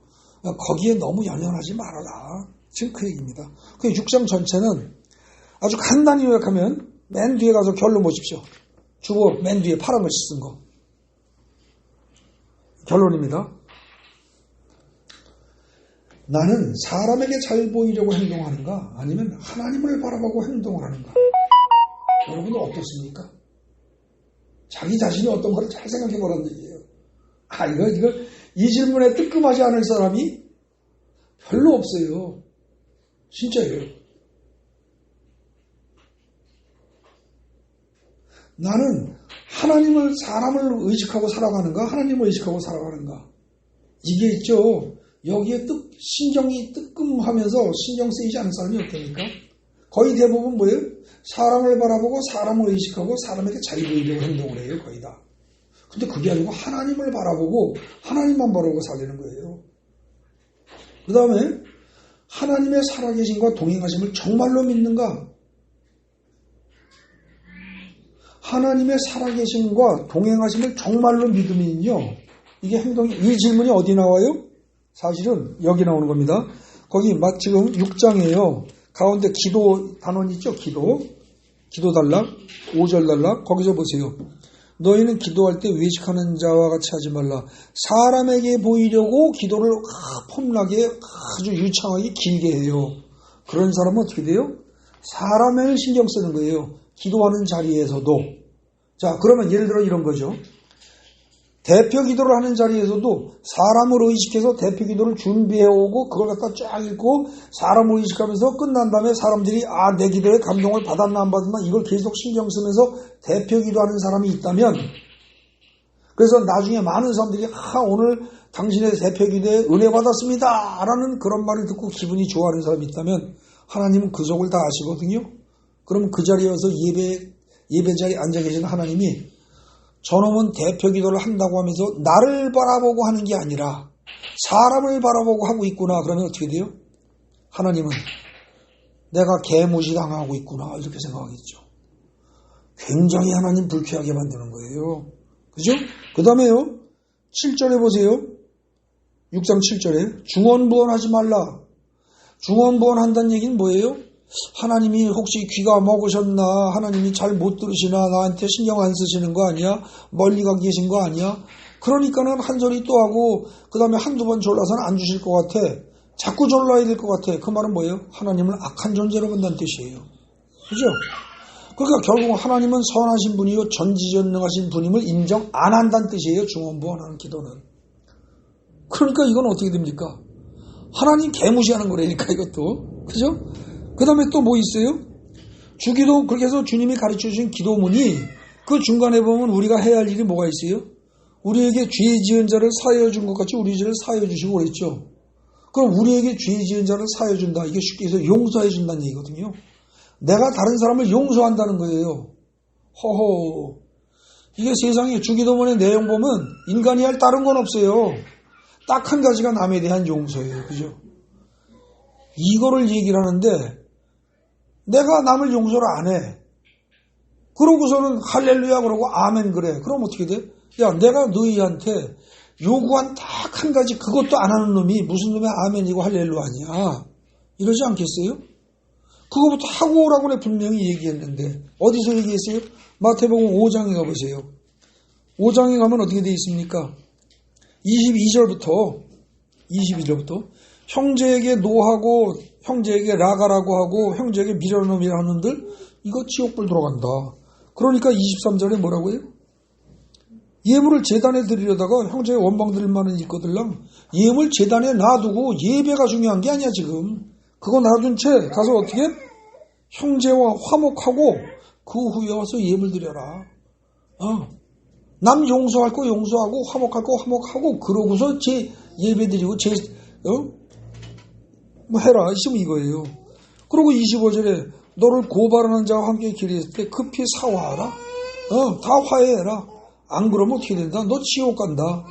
거기에 너무 연연하지 말아라. 지금 그 얘기입니다. 그 6장 전체는 아주 간단히 요약하면 맨 뒤에 가서 결론 보십시오. 주보 맨 뒤에 파란 글씨 쓴 거. 결론입니다. 나는 사람에게 잘 보이려고 행동하는가? 아니면 하나님을 바라보고 행동을 하는가? 여러분은 어떻습니까? 자기 자신이 어떤 걸 잘 생각해 보라는 얘기예요. 이 질문에 뜨끔하지 않을 사람이 별로 없어요. 진짜예요. 나는 사람을 의식하고 살아가는가? 하나님을 의식하고 살아가는가? 이게 있죠. 여기에 신경이 뜨끔하면서 신경 쓰이지 않은 사람이 없다니까? 거의 대부분 뭐예요? 사람을 바라보고 사람을 의식하고 사람에게 잘 보이려고 행동을 해요. 거의 다. 근데 그게 아니고 하나님을 바라보고 하나님만 바라보고 살리는 거예요. 그 다음에 하나님의 살아계심과 동행하심을 정말로 믿는가? 하나님의 살아계심과 동행하심을 정말로 믿으면요. 이게 이 질문이 어디 나와요? 사실은 여기 나오는 겁니다. 거기 지금 6장이에요. 가운데 기도 단원 있죠? 기도 달라. 5절 달라. 거기서 보세요. 너희는 기도할 때 외식하는 자와 같이 하지 말라. 사람에게 보이려고 기도를 폼나게 아주 유창하게 길게 해요. 그런 사람은 어떻게 돼요? 사람을 신경 쓰는 거예요. 기도하는 자리에서도. 자, 그러면 예를 들어 이런 거죠. 대표 기도를 하는 자리에서도 사람을 의식해서 대표 기도를 준비해오고 그걸 갖다 쫙 읽고 사람을 의식하면서 끝난 다음에 사람들이 내 기도에 감동을 받았나 안 받았나 이걸 계속 신경 쓰면서 대표 기도하는 사람이 있다면 그래서 나중에 많은 사람들이 오늘 당신의 대표기도에 은혜 받았습니다 라는 그런 말을 듣고 기분이 좋아하는 사람이 있다면 하나님은 그 속을 다 아시거든요. 그럼 그 자리에 와서 예배 자리에 앉아 계신 하나님이 저놈은 대표기도를 한다고 하면서 나를 바라보고 하는 게 아니라 사람을 바라보고 하고 있구나. 그러면 어떻게 돼요? 하나님은 내가 개무시당하고 있구나 이렇게 생각하겠죠. 굉장히 하나님 불쾌하게 만드는 거예요. 그죠? 그 다음에요. 7절에 보세요. 6장 7절에 중언부언하지 말라. 중언부언한다는 얘기는 뭐예요? 하나님이 혹시 귀가 먹으셨나? 하나님이 잘 못 들으시나? 나한테 신경 안 쓰시는 거 아니야? 멀리 가 계신 거 아니야? 그러니까는 한 소리 또 하고 그 다음에 한두 번 졸라서는 안 주실 것 같아. 자꾸 졸라야 될 것 같아. 그 말은 뭐예요? 하나님을 악한 존재로 본다는 뜻이에요. 그죠? 그러니까 결국 하나님은 선하신 분이요 전지전능하신 분임을 인정 안 한다는 뜻이에요. 중언부언하는 기도는. 그러니까 이건 어떻게 됩니까? 하나님 개무시하는 거라니까 이것도. 그죠? 그 다음에 또 뭐 있어요? 주기도 그렇게 해서 주님이 가르쳐 주신 기도문이 그 중간에 보면 우리가 해야 할 일이 뭐가 있어요? 우리에게 죄 지은 자를 사하여 준 것 같이 우리 죄를 사하여 주시고 그랬죠. 그럼 우리에게 죄 지은 자를 사하여 준다. 이게 쉽게 해서 용서해 준다는 얘기거든요. 내가 다른 사람을 용서한다는 거예요. 허허. 이게 세상에 주기도문의 내용 보면 인간이 할 다른 건 없어요. 딱 한 가지가 남에 대한 용서예요. 그죠? 이거를 얘기를 하는데 내가 남을 용서를 안 해. 그러고서는 할렐루야 그러고 아멘 그래. 그럼 어떻게 돼? 야, 내가 너희한테 요구한 딱 한 가지 그것도 안 하는 놈이 무슨 놈의 아멘이고 할렐루야냐. 이러지 않겠어요? 그거부터 하고 오라고 내 분명히 얘기했는데 어디서 얘기했어요? 마태복음 5장에 가보세요. 5장에 가면 어떻게 되어 있습니까? 22절부터 형제에게 노하고 형제에게 라가라고 하고 형제에게 미련놈이라 하는 놈들 이거 지옥불 들어간다. 그러니까 23절에 뭐라고 해요? 예물을 제단에 드리려다가 형제의 원방 드릴 만한 있거들랑 예물 제단에 놔두고 예배가 중요한 게 아니야 지금. 그거 놔둔 채 가서 어떻게? 형제와 화목하고 그 후에 와서 예물 드려라. 남 용서할 거 용서하고 화목할 거 화목하고 그러고서 제 예배 드리고 뭐 해라. 지금 이거예요. 그리고 25절에 너를 고발하는 자와 함께 길에 있을 때 급히 사화하라. 다 화해해라. 안 그러면 어떻게 된다? 너 지옥 간다.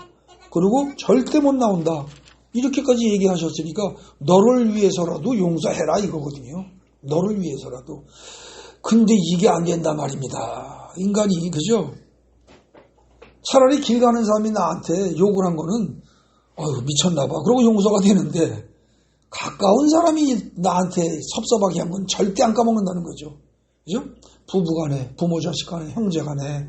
그리고 절대 못 나온다. 이렇게까지 얘기하셨으니까 너를 위해서라도 용서해라 이거거든요. 너를 위해서라도. 근데 이게 안 된단 말입니다. 인간이. 그죠? 차라리 길 가는 사람이 나한테 욕을 한 거는 미쳤나 봐. 그러고 용서가 되는데 가까운 사람이 나한테 섭섭하게 한 건 절대 안 까먹는다는 거죠. 그죠? 부부간에, 부모 자식간에, 형제간에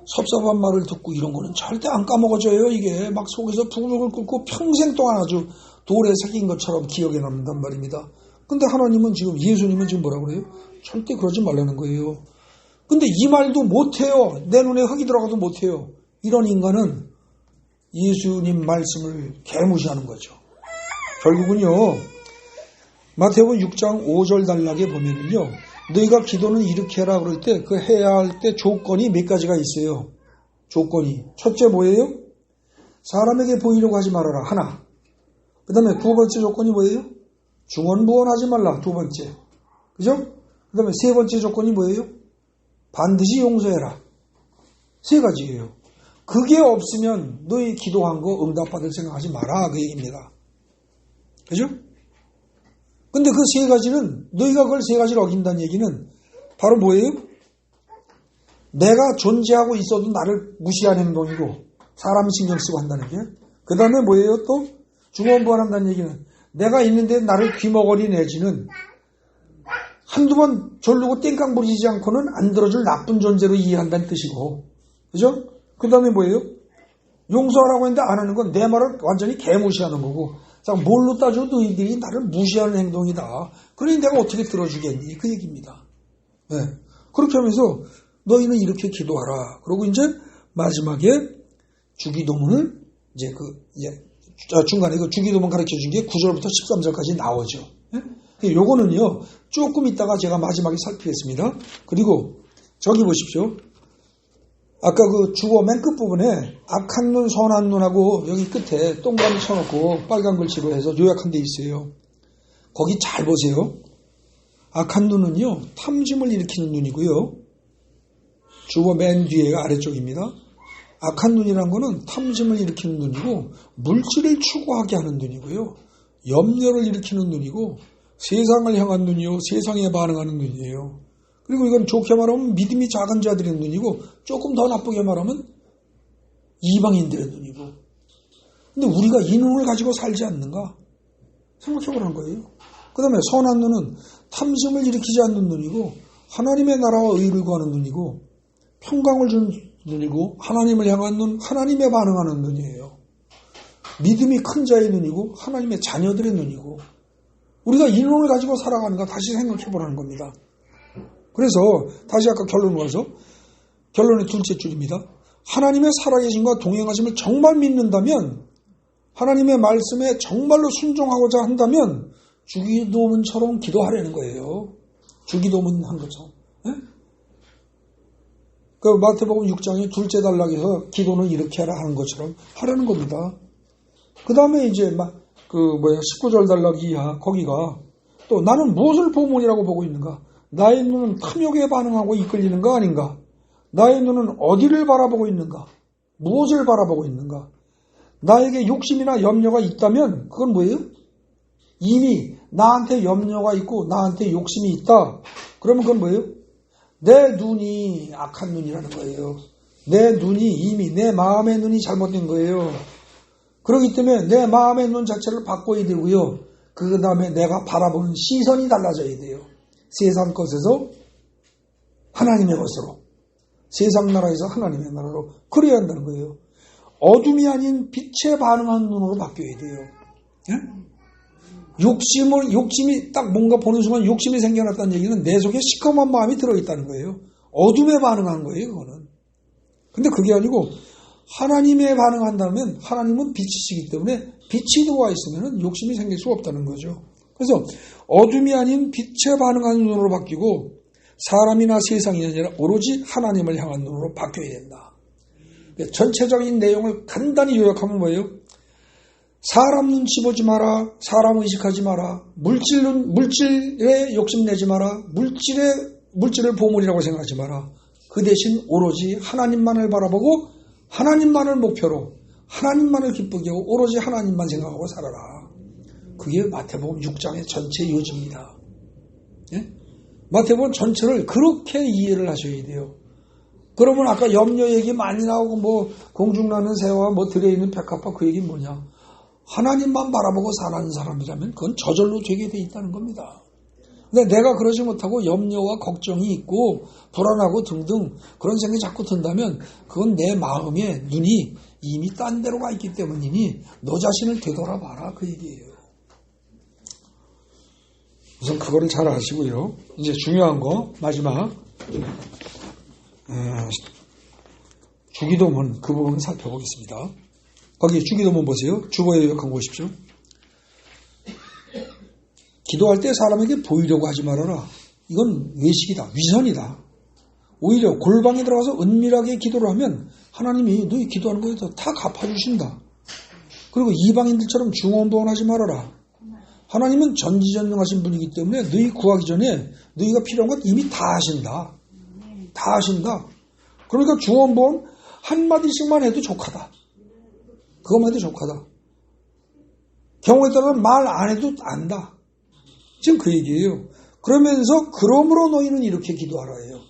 섭섭한 말을 듣고 이런 거는 절대 안 까먹어져요. 이게 막 속에서 부글부글 끓고 평생 동안 아주 돌에 새긴 것처럼 기억에 남는단 말입니다. 근데 하나님은 지금 예수님은 지금 뭐라고 그래요? 절대 그러지 말라는 거예요. 근데 이 말도 못해요. 내 눈에 흙이 들어가도 못해요. 이런 인간은 예수님 말씀을 개무시하는 거죠. 결국은요. 마태복음 6장 5절 단락에 보면은요. 너희가 기도는 이렇게 해라 그럴 때 그 해야 할 때 조건이 몇 가지가 있어요. 조건이. 첫째 뭐예요? 사람에게 보이려고 하지 말아라. 하나. 그 다음에 두 번째 조건이 뭐예요? 중언부언하지 말라. 두 번째. 그죠? 그 다음에 세 번째 조건이 뭐예요? 반드시 용서해라. 세 가지예요. 그게 없으면 너희 기도한 거 응답받을 생각하지 마라. 그 얘기입니다. 그죠? 근데 그 세 가지는 너희가 그걸 세 가지를 어긴다는 얘기는 바로 뭐예요? 내가 존재하고 있어도 나를 무시하는 행동이고 사람 신경 쓰고 한다는 게. 그 다음에 뭐예요? 또 중언부언한다는 얘기는 내가 있는데 나를 귀머거리 내지는 한두 번 졸르고 땡깡 부리지 않고는 안 들어줄 나쁜 존재로 이해한다는 뜻이고. 그죠? 그 다음에 뭐예요? 용서하라고 했는데 안 하는 건 내 말을 완전히 개무시하는 거고. 자, 뭘로 따져도 너희들이 나를 무시하는 행동이다. 그러니 내가 어떻게 들어주겠니? 그 얘기입니다. 네. 그렇게 하면서 너희는 이렇게 기도하라. 그리고 이제 마지막에 주기도문을 이제 중간에 그 주기도문 가르쳐 준 게 9절부터 13절까지 나오죠. 네? 요거는요, 조금 있다가 제가 마지막에 살피겠습니다. 그리고 저기 보십시오. 아까 그 주어 맨 끝부분에 악한 눈, 선한 눈하고 여기 끝에 동그라미 쳐놓고 빨간 글씨로 해서 요약한 데 있어요. 거기 잘 보세요. 악한 눈은요, 탐심을 일으키는 눈이고요. 주어 맨 뒤에가 아래쪽입니다. 악한 눈이란 거는 탐심을 일으키는 눈이고 물질을 추구하게 하는 눈이고요. 염려를 일으키는 눈이고 세상을 향한 눈이요. 세상에 반응하는 눈이에요. 그리고 이건 좋게 말하면 믿음이 작은 자들의 눈이고 조금 더 나쁘게 말하면 이방인들의 눈이고. 근데 우리가 이 눈을 가지고 살지 않는가? 생각해보라는 거예요. 그 다음에 선한 눈은 탐심을 일으키지 않는 눈이고 하나님의 나라와 의를 구하는 눈이고 평강을 주는 눈이고 하나님을 향한 눈, 하나님에 반응하는 눈이에요. 믿음이 큰 자의 눈이고 하나님의 자녀들의 눈이고 우리가 이 눈을 가지고 살아가는가 다시 생각해보라는 겁니다. 그래서 다시 아까 결론을 와서 결론의 둘째 줄입니다. 하나님의 살아계심과 동행하심을 정말 믿는다면 하나님의 말씀에 정말로 순종하고자 한다면 주기도문처럼 기도하라는 거예요. 주기도문 한 것처럼. 네? 그 마태복음 6장의 둘째 단락에서 기도는 이렇게 하라 하는 것처럼 하라는 겁니다. 그 다음에 이제 19절 단락 이하 거기가 또 나는 무엇을 보문이라고 보고 있는가? 나의 눈은 탐욕에 반응하고 이끌리는가 아닌가? 나의 눈은 어디를 바라보고 있는가? 무엇을 바라보고 있는가? 나에게 욕심이나 염려가 있다면 그건 뭐예요? 이미 나한테 염려가 있고 나한테 욕심이 있다. 그러면 그건 뭐예요? 내 눈이 악한 눈이라는 거예요. 내 눈이 이미 내 마음의 눈이 잘못된 거예요. 그렇기 때문에 내 마음의 눈 자체를 바꿔야 되고요. 그 다음에 내가 바라보는 시선이 달라져야 돼요. 세상 것에서 하나님의 것으로, 세상 나라에서 하나님의 나라로 그래야 한다는 거예요. 어둠이 아닌 빛에 반응하는 눈으로 바뀌어야 돼요. 예? 욕심이 딱 뭔가 보는 순간 욕심이 생겨났다는 얘기는 내 속에 시커먼 마음이 들어있다는 거예요. 어둠에 반응한 거예요, 그거는. 근데 그게 아니고 하나님에 반응한다면 하나님은 빛이시기 때문에 빛이 들어와 있으면 욕심이 생길 수 없다는 거죠. 그래서 어둠이 아닌 빛에 반응하는 눈으로 바뀌고 사람이나 세상이 아니라 오로지 하나님을 향한 눈으로 바뀌어야 된다. 전체적인 내용을 간단히 요약하면 뭐예요? 사람 눈치 보지 마라. 사람 의식하지 마라. 물질에 욕심내지 마라. 물질을 보물이라고 생각하지 마라. 그 대신 오로지 하나님만을 바라보고 하나님만을 목표로 하나님만을 기쁘게 하고 오로지 하나님만 생각하고 살아라. 그게 마태복음 6장의 전체 요지입니다. 예? 마태복음 전체를 그렇게 이해를 하셔야 돼요. 그러면 아까 염려 얘기 많이 나오고 공중나는 새와 들에 있는 백합화 그 얘기 뭐냐? 하나님만 바라보고 사는 사람이라면 그건 저절로 되게 돼 있다는 겁니다. 근데 내가 그러지 못하고 염려와 걱정이 있고 불안하고 등등 그런 생각이 자꾸 든다면 그건 내 마음의 눈이 이미 딴 데로 가 있기 때문이니 너 자신을 되돌아봐라 그 얘기예요. 우선 그거를 잘 아시고요. 이제 중요한 거 마지막 주기도문 그 부분 살펴보겠습니다. 거기 주기도문 보세요. 주보에 요약한 거 보십시오. 기도할 때 사람에게 보이려고 하지 말아라. 이건 외식이다. 위선이다. 오히려 골방에 들어가서 은밀하게 기도를 하면 하나님이 너희 기도하는 거에 다 갚아주신다. 그리고 이방인들처럼 중언부언하지 말아라. 하나님은 전지전능하신 분이기 때문에 너희 구하기 전에 너희가 필요한 것 이미 다 하신다. 다 하신다. 그러니까 중언부언 한마디씩만 해도 족하다. 그것만 해도 족하다. 경우에 따라서 말 안 해도 안다. 지금 그 얘기예요. 그러면서 그러므로 너희는 이렇게 기도하라 해요.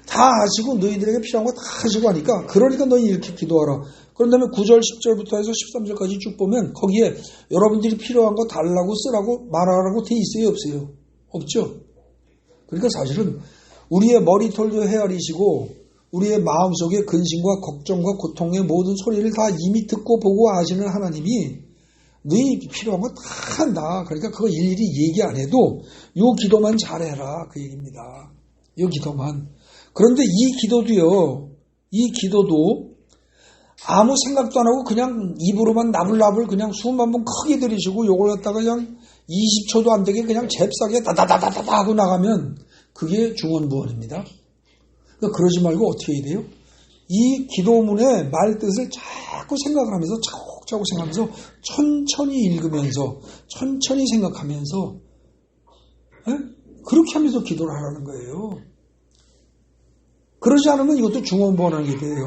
다 하시고 너희들에게 필요한 거 다 하시고 하니까 그러니까 너희 이렇게 기도하라. 그런 다음에 9절 10절부터 해서 13절까지 쭉 보면 거기에 여러분들이 필요한 거 달라고 쓰라고 말하라고 돼 있어요 없어요? 없죠. 그러니까 사실은 우리의 머리털도 헤아리시고 우리의 마음속의 근심과 걱정과 고통의 모든 소리를 다 이미 듣고 보고 아시는 하나님이 너희 필요한 거 다 한다. 그러니까 그거 일일이 얘기 안 해도 요 기도만 잘해라 그 얘기입니다. 요 기도만. 그런데 이 기도도 아무 생각도 안 하고 그냥 입으로만 나불나불 그냥 숨 한번 크게 들이쉬고 요걸 갖다가 그냥 20초도 안 되게 그냥 잽싸게 다다다다다 하고 나가면 그게 중언부언입니다. 그러니까 그러지 말고 어떻게 해야 돼요? 이 기도문의 말뜻을 자꾸 생각을 하면서 차곡차곡 생각하면서 천천히 읽으면서 천천히 생각하면서 그렇게 하면서 기도를 하라는 거예요. 그러지 않으면 이것도 중원번하게 돼요.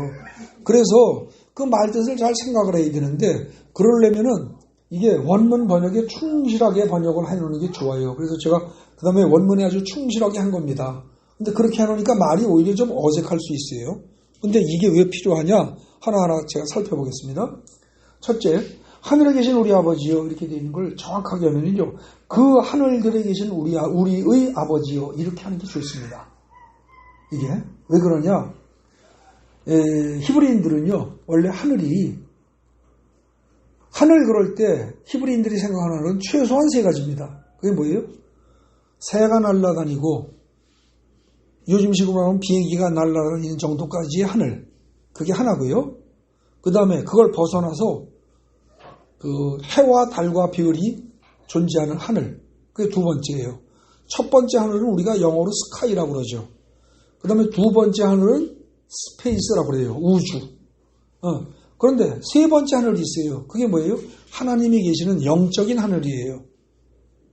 그래서 그 말뜻을 잘 생각을 해야 되는데 그러려면은 이게 원문 번역에 충실하게 번역을 해놓는 게 좋아요. 그래서 제가 그 다음에 원문에 아주 충실하게 한 겁니다. 근데 그렇게 해놓으니까 말이 오히려 좀 어색할 수 있어요. 근데 이게 왜 필요하냐? 하나하나 제가 살펴보겠습니다. 첫째, 하늘에 계신 우리 아버지요. 이렇게 되어 있는 걸 정확하게 하면요. 그 하늘들에 계신 우리의 아버지요. 이렇게 하는 게 좋습니다. 이게 왜 그러냐? 히브리인들은요. 원래 하늘 그럴 때 히브리인들이 생각하는 건 최소한 세 가지입니다. 그게 뭐예요? 새가 날아다니고 요즘식으로 하면 비행기가 날아다니는 정도까지의 하늘. 그게 하나고요. 그 다음에 그걸 벗어나서 그 해와 달과 별이 존재하는 하늘. 그게 두 번째예요. 첫 번째 하늘은 우리가 영어로 스카이라고 그러죠. 그 다음에 두 번째 하늘은 스페이스라고 그래요. 우주. 그런데 세 번째 하늘이 있어요. 그게 뭐예요? 하나님이 계시는 영적인 하늘이에요.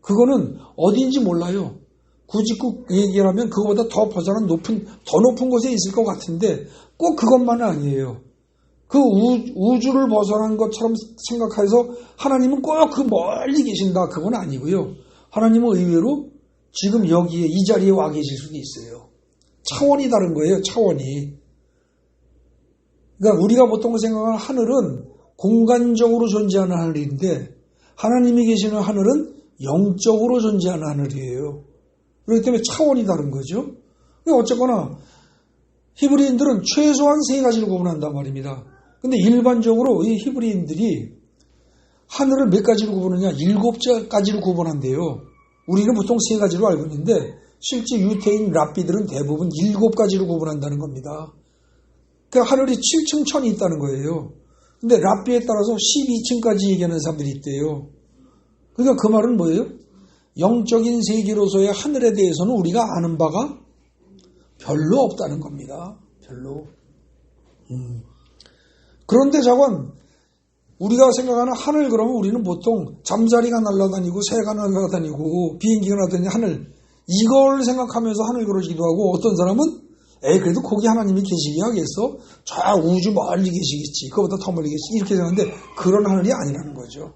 그거는 어디인지 몰라요. 굳이 꼭 얘기하면 그거보다 더 벗어난 더 높은 곳에 있을 것 같은데 꼭 그것만은 아니에요. 그 우주를 벗어난 것처럼 생각해서 하나님은 꼭 그 멀리 계신다. 그건 아니고요. 하나님은 의외로 지금 여기에 이 자리에 와 계실 수도 있어요. 차원이 다른 거예요. 차원이. 그러니까 우리가 보통 생각하는 하늘은 공간적으로 존재하는 하늘인데 하나님이 계시는 하늘은 영적으로 존재하는 하늘이에요. 그렇기 때문에 차원이 다른 거죠. 어쨌거나 히브리인들은 최소한 세 가지를 구분한단 말입니다. 근데 일반적으로 이 히브리인들이 하늘을 몇 가지로 구분하냐? 7가지로 구분한대요. 우리는 보통 세 가지로 알고 있는데 실제 유태인 랍비들은 대부분 7가지로 구분한다는 겁니다. 그러니까 하늘이 7층 천이 있다는 거예요. 근데 랍비에 따라서 12층까지 얘기하는 사람들이 있대요. 그러니까 그 말은 뭐예요? 영적인 세계로서의 하늘에 대해서는 우리가 아는 바가 별로 없다는 겁니다. 별로. 그런데 저건 우리가 생각하는 하늘 그러면 우리는 보통 잠자리가 날아다니고 새가 날아다니고 비행기가 날아다니는 하늘 이걸 생각하면서 하늘 그러기도 하고 어떤 사람은 그래도 거기 하나님이 계시기 하겠어? 저 우주 멀리 계시겠지. 그거보다 더 멀리 계시지. 이렇게 생각하는데 그런 하늘이 아니라는 거죠.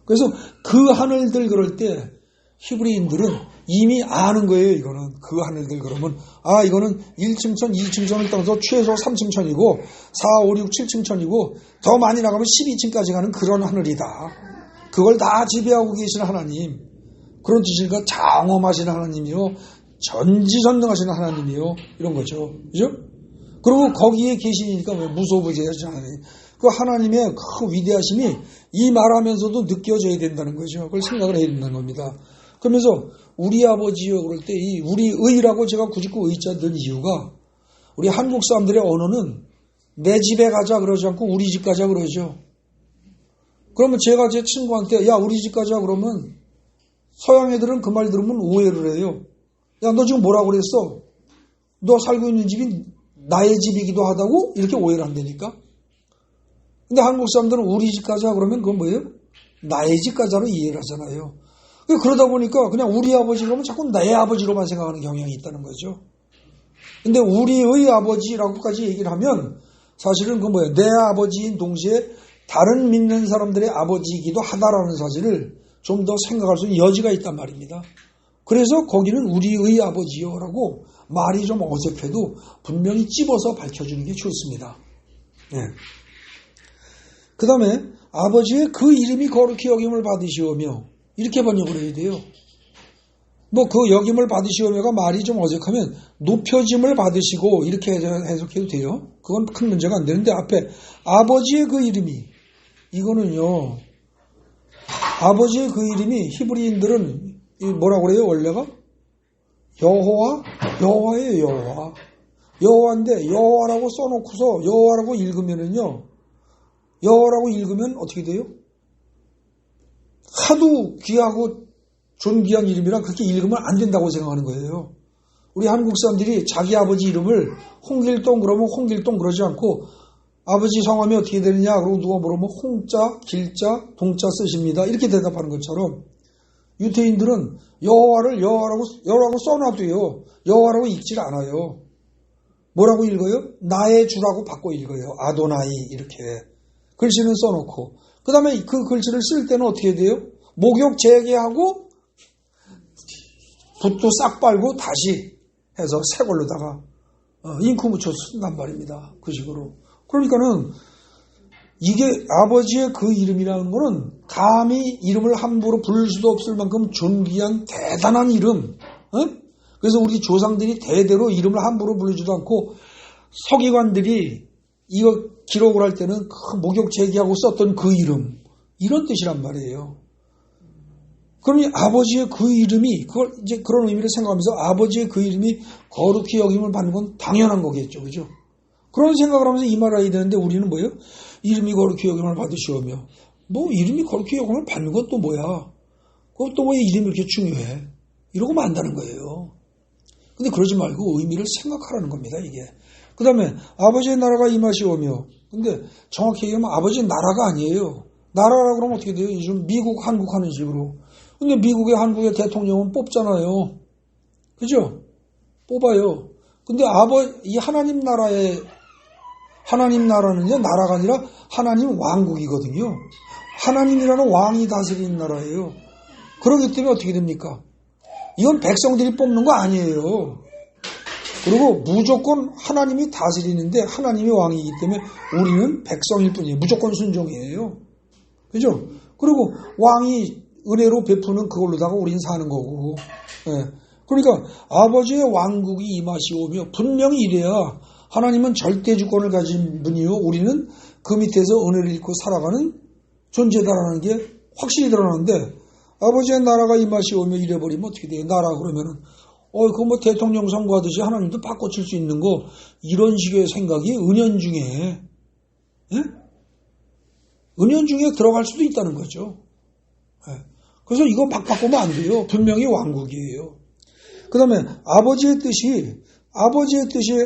그래서 그 하늘들 그럴 때 히브리인들은 이미 아는 거예요. 이거는 그 하늘들 그러면 이거는 1층 천, 2층 천을 떠나서 최소 3층 천이고 4, 5, 6, 7층 천이고 더 많이 나가면 12층까지 가는 그런 하늘이다. 그걸 다 지배하고 계시는 하나님. 그런 뜻이니까 장엄하신 하나님이요. 전지전능하신 하나님이요. 이런 거죠. 그죠? 그리고 거기에 계시니까 왜 무소부재하신 하나님. 그 하나님의 그 위대하심이 이 말하면서도 느껴져야 된다는 거죠. 그걸 생각을 해야 된다는 겁니다. 그러면서 우리 아버지요 그럴 때 이 우리의라고 제가 굳이 그 의자 든 이유가 우리 한국 사람들의 언어는 내 집에 가자 그러지 않고 우리 집 가자 그러죠. 그러면 제가 제 친구한테 야 우리 집 가자 그러면 서양 애들은 그 말 들으면 오해를 해요. 야 너 지금 뭐라고 그랬어? 너 살고 있는 집이 나의 집이기도 하다고? 이렇게 오해를 한다니까. 근데 한국 사람들은 우리 집 가자 그러면 그건 뭐예요? 나의 집 가자로 이해를 하잖아요. 그러다 보니까 그냥 우리 아버지 그러면 자꾸 내 아버지로만 생각하는 경향이 있다는 거죠. 근데 우리의 아버지라고까지 얘기를 하면 사실은 그건 뭐예요? 내 아버지인 동시에 다른 믿는 사람들의 아버지이기도 하다라는 사실을 좀 더 생각할 수 있는 여지가 있단 말입니다. 그래서 거기는 우리의 아버지요라고 말이 좀 어색해도 분명히 찝어서 밝혀주는 게 좋습니다. 네. 그 다음에 아버지의 그 이름이 거룩히 여김을 받으시오며 이렇게 번역을 해야 돼요. 그 여김을 받으시오며가 말이 좀 어색하면 높여짐을 받으시고 이렇게 해석해도 돼요. 그건 큰 문제가 안 되는데 앞에 아버지의 그 이름이 이거는요. 아버지의 그 이름이 히브리인들은 뭐라고 그래요? 원래가 여호와예요. 여호와인데 여호와라고 써놓고서 여호와라고 읽으면은요. 여호와라고 읽으면 어떻게 돼요? 하도 귀하고 존귀한 이름이라 그렇게 읽으면 안 된다고 생각하는 거예요. 우리 한국 사람들이 자기 아버지 이름을 홍길동 그러면 홍길동 그러지 않고 아버지 성함이 어떻게 되느냐 그러고 누가 물으면 홍자, 길자, 동자 쓰십니다. 이렇게 대답하는 것처럼 유태인들은 여호와라고 써놔도요. 여호와라고 읽질 않아요. 뭐라고 읽어요? 나의 주라고 바꿔 읽어요. 아도나이 이렇게 글씨는 써놓고 그 다음에 그 글씨를 쓸 때는 어떻게 돼요? 목욕 재개하고 붓도 싹 빨고 다시 해서 새 걸로다가 잉크 묻혀 쓴단 말입니다. 그 식으로. 그러니까는 이게 아버지의 그 이름이라는 거는 감히 이름을 함부로 부를 수도 없을 만큼 존귀한 대단한 이름. 그래서 우리 조상들이 대대로 이름을 함부로 부르지도 않고 서기관들이 이거 기록을 할 때는 그 목욕 재개하고 썼던 그 이름. 이런 뜻이란 말이에요. 그러니 아버지의 그 이름이 그걸 이제 그런 의미를 생각하면서 아버지의 그 이름이 거룩히 여김을 받는 건 당연한 거겠죠. 그죠? 그런 생각을 하면서 이 말을 해야 되는데 우리는 뭐예요? 이름이 거룩히 여김을 받으시오며 뭐 이름이 거룩히 여김을 받는 건 또 뭐야? 그것도 왜 이름이 이렇게 중요해? 이러고 만다는 거예요. 근데 그러지 말고 의미를 생각하라는 겁니다. 이게. 그 다음에 아버지의 나라가 임하시오며 근데 정확히 얘기하면 아버지의 나라가 아니에요. 나라라고 그러면 어떻게 돼요? 요즘 미국, 한국 하는 식으로. 근데 미국의 한국의 대통령은 뽑잖아요. 그죠? 뽑아요. 근데 이 하나님 나라는요, 나라가 아니라 하나님 왕국이거든요. 하나님이라는 왕이 다스리는 나라예요. 그렇기 때문에 어떻게 됩니까? 이건 백성들이 뽑는 거 아니에요. 그리고 무조건 하나님이 다스리는데 하나님이 왕이기 때문에 우리는 백성일 뿐이에요. 무조건 순종이에요. 그죠? 그리고 왕이 은혜로 베푸는 그걸로다가 우린 사는 거고. 예. 그러니까 아버지의 왕국이 임하시오며 분명히 이래야 하나님은 절대 주권을 가진 분이요. 우리는 그 밑에서 은혜를 잃고 살아가는 존재다라는 게 확실히 드러나는데 아버지의 나라가 임하시오며 이래버리면 어떻게 돼요? 나라 그러면은 그거 뭐 대통령 선거하듯이 하나님도 바꿔칠 수 있는 거 이런 식의 생각이 은연중에 예? 은연중에 들어갈 수도 있다는 거죠. 예. 그래서 이거 막 바꾸면 안 돼요. 분명히 왕국이에요. 그 다음에 아버지의 뜻이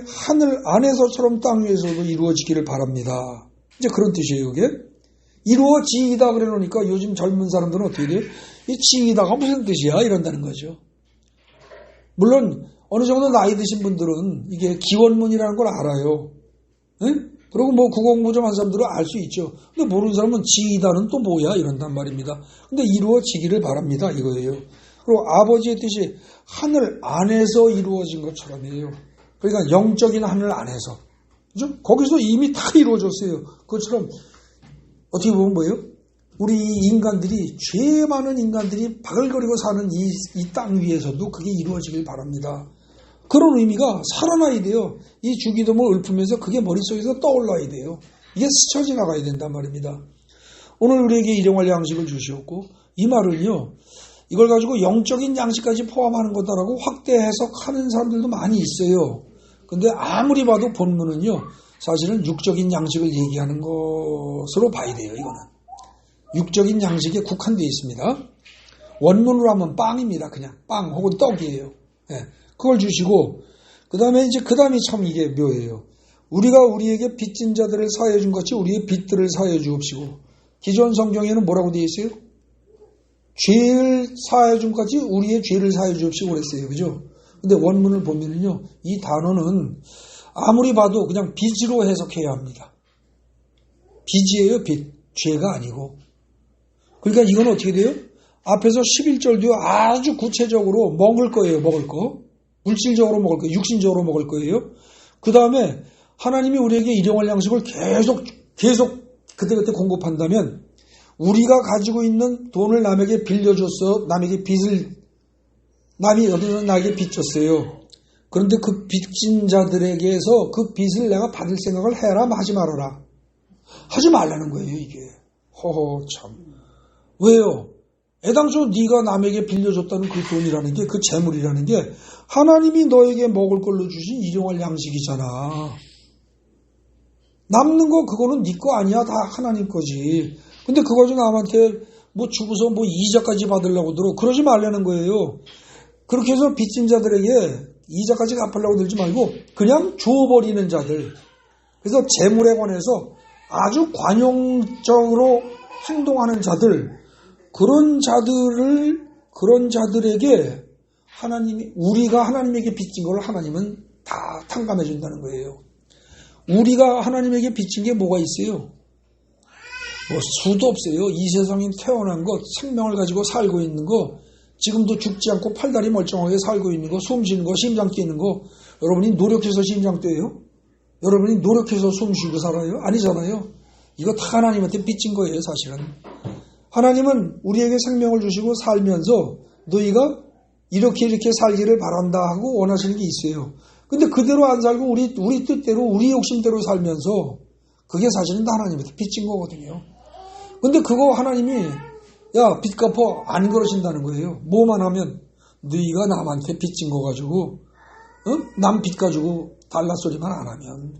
하늘 안에서처럼 땅 위에서도 이루어지기를 바랍니다. 이제 그런 뜻이에요. 이게 이루어지이다 그래 놓으니까 요즘 젊은 사람들은 어떻게 돼요? 이 지이다가 무슨 뜻이야? 이런다는 거죠. 물론 어느 정도 나이 드신 분들은 이게 기원문이라는 걸 알아요. 응? 그리고 뭐 국어공부 좀 한 사람들은 알 수 있죠. 근데 모르는 사람은 지이다는 또 뭐야? 이런단 말입니다. 근데 이루어지기를 바랍니다. 이거예요. 그리고 아버지의 뜻이 하늘 안에서 이루어진 것처럼이에요. 그러니까 영적인 하늘 안에서. 그죠? 거기서 이미 다 이루어졌어요. 그것처럼 어떻게 보면 뭐예요? 우리 인간들이, 죄 많은 인간들이 바글거리고 사는 이 땅 위에서도 그게 이루어지길 바랍니다. 그런 의미가 살아나야 돼요. 이 주기도문을 읊으면서 그게 머릿속에서 떠올라야 돼요. 이게 스쳐 지나가야 된단 말입니다. 오늘 우리에게 일용할 양식을 주시었고 이 말을요. 이걸 가지고 영적인 양식까지 포함하는 거다라고 확대 해석하는 사람들도 많이 있어요. 근데 아무리 봐도 본문은요. 사실은 육적인 양식을 얘기하는 것으로 봐야 돼요. 이거는. 육적인 양식에 국한되어 있습니다. 원문으로 하면 빵입니다. 그냥 빵 혹은 떡이에요. 네. 그걸 주시고 그 다음에 참 이게 묘해요. 우리가 우리에게 빚진 자들을 사하여 준 같이 우리의 빚들을 사하여 주옵시고 기존 성경에는 뭐라고 되어 있어요? 죄를 사하여 준 같이 우리의 죄를 사하여 주옵시고 그랬어요. 그죠? 근데 원문을 보면은요. 이 단어는 아무리 봐도 그냥 빚으로 해석해야 합니다. 빚이에요. 빚. 죄가 아니고. 그러니까 이건 어떻게 돼요? 앞에서 11절도요. 아주 구체적으로 먹을 거예요. 먹을 거. 물질적으로 먹을 거예요. 육신적으로 먹을 거예요. 그 다음에 하나님이 우리에게 일용할 양식을 계속 그때그때 공급한다면 우리가 가지고 있는 돈을 남에게 빌려줬어. 남에게 빚을 남이 어디서 나에게 빚 줬어요. 그런데 그 빚진 자들에게서 그 빚을 내가 받을 생각을 해라 하지 말아라. 하지 말라는 거예요. 이게. 허허 참. 왜요? 애당초 네가 남에게 빌려줬다는 그 돈이라는 게 그 재물이라는 게 하나님이 너에게 먹을 걸로 주신 일용할 양식이잖아. 남는 거 그거는 네 거 아니야. 다 하나님 거지. 근데 그거 좀 남한테 뭐 주고서 뭐 이자까지 받으려고 들어. 그러지 말라는 거예요. 그렇게 해서 빚진 자들에게 이자까지 갚으려고 들지 말고 그냥 줘버리는 자들. 그래서 재물에 관해서 아주 관용적으로 행동하는 자들, 그런 자들에게 우리가 하나님에게 빚진 걸 하나님은 다 탕감해 준다는 거예요. 우리가 하나님에게 빚진 게 뭐가 있어요? 뭐 수도 없어요. 이 세상에 태어난 것, 생명을 가지고 살고 있는 거, 지금도 죽지 않고 팔다리 멀쩡하게 살고 있는 거, 숨 쉬는 거, 심장 뛰는 거, 여러분이 노력해서 심장 뛰어요? 여러분이 노력해서 숨 쉬고 살아요? 아니잖아요. 이거 다 하나님한테 빚진 거예요, 사실은. 하나님은 우리에게 생명을 주시고 살면서 너희가 이렇게 살기를 바란다 하고 원하시는 게 있어요. 근데 그대로 안 살고 우리 뜻대로, 우리 욕심대로 살면서 그게 사실은 다 하나님한테 빚진 거거든요. 근데 그거 하나님이 야, 빚 갚어 안 그러신다는 거예요. 뭐만 하면 너희가 남한테 빚진 거 가지고 남 빚 가지고 달라 소리만 안 하면,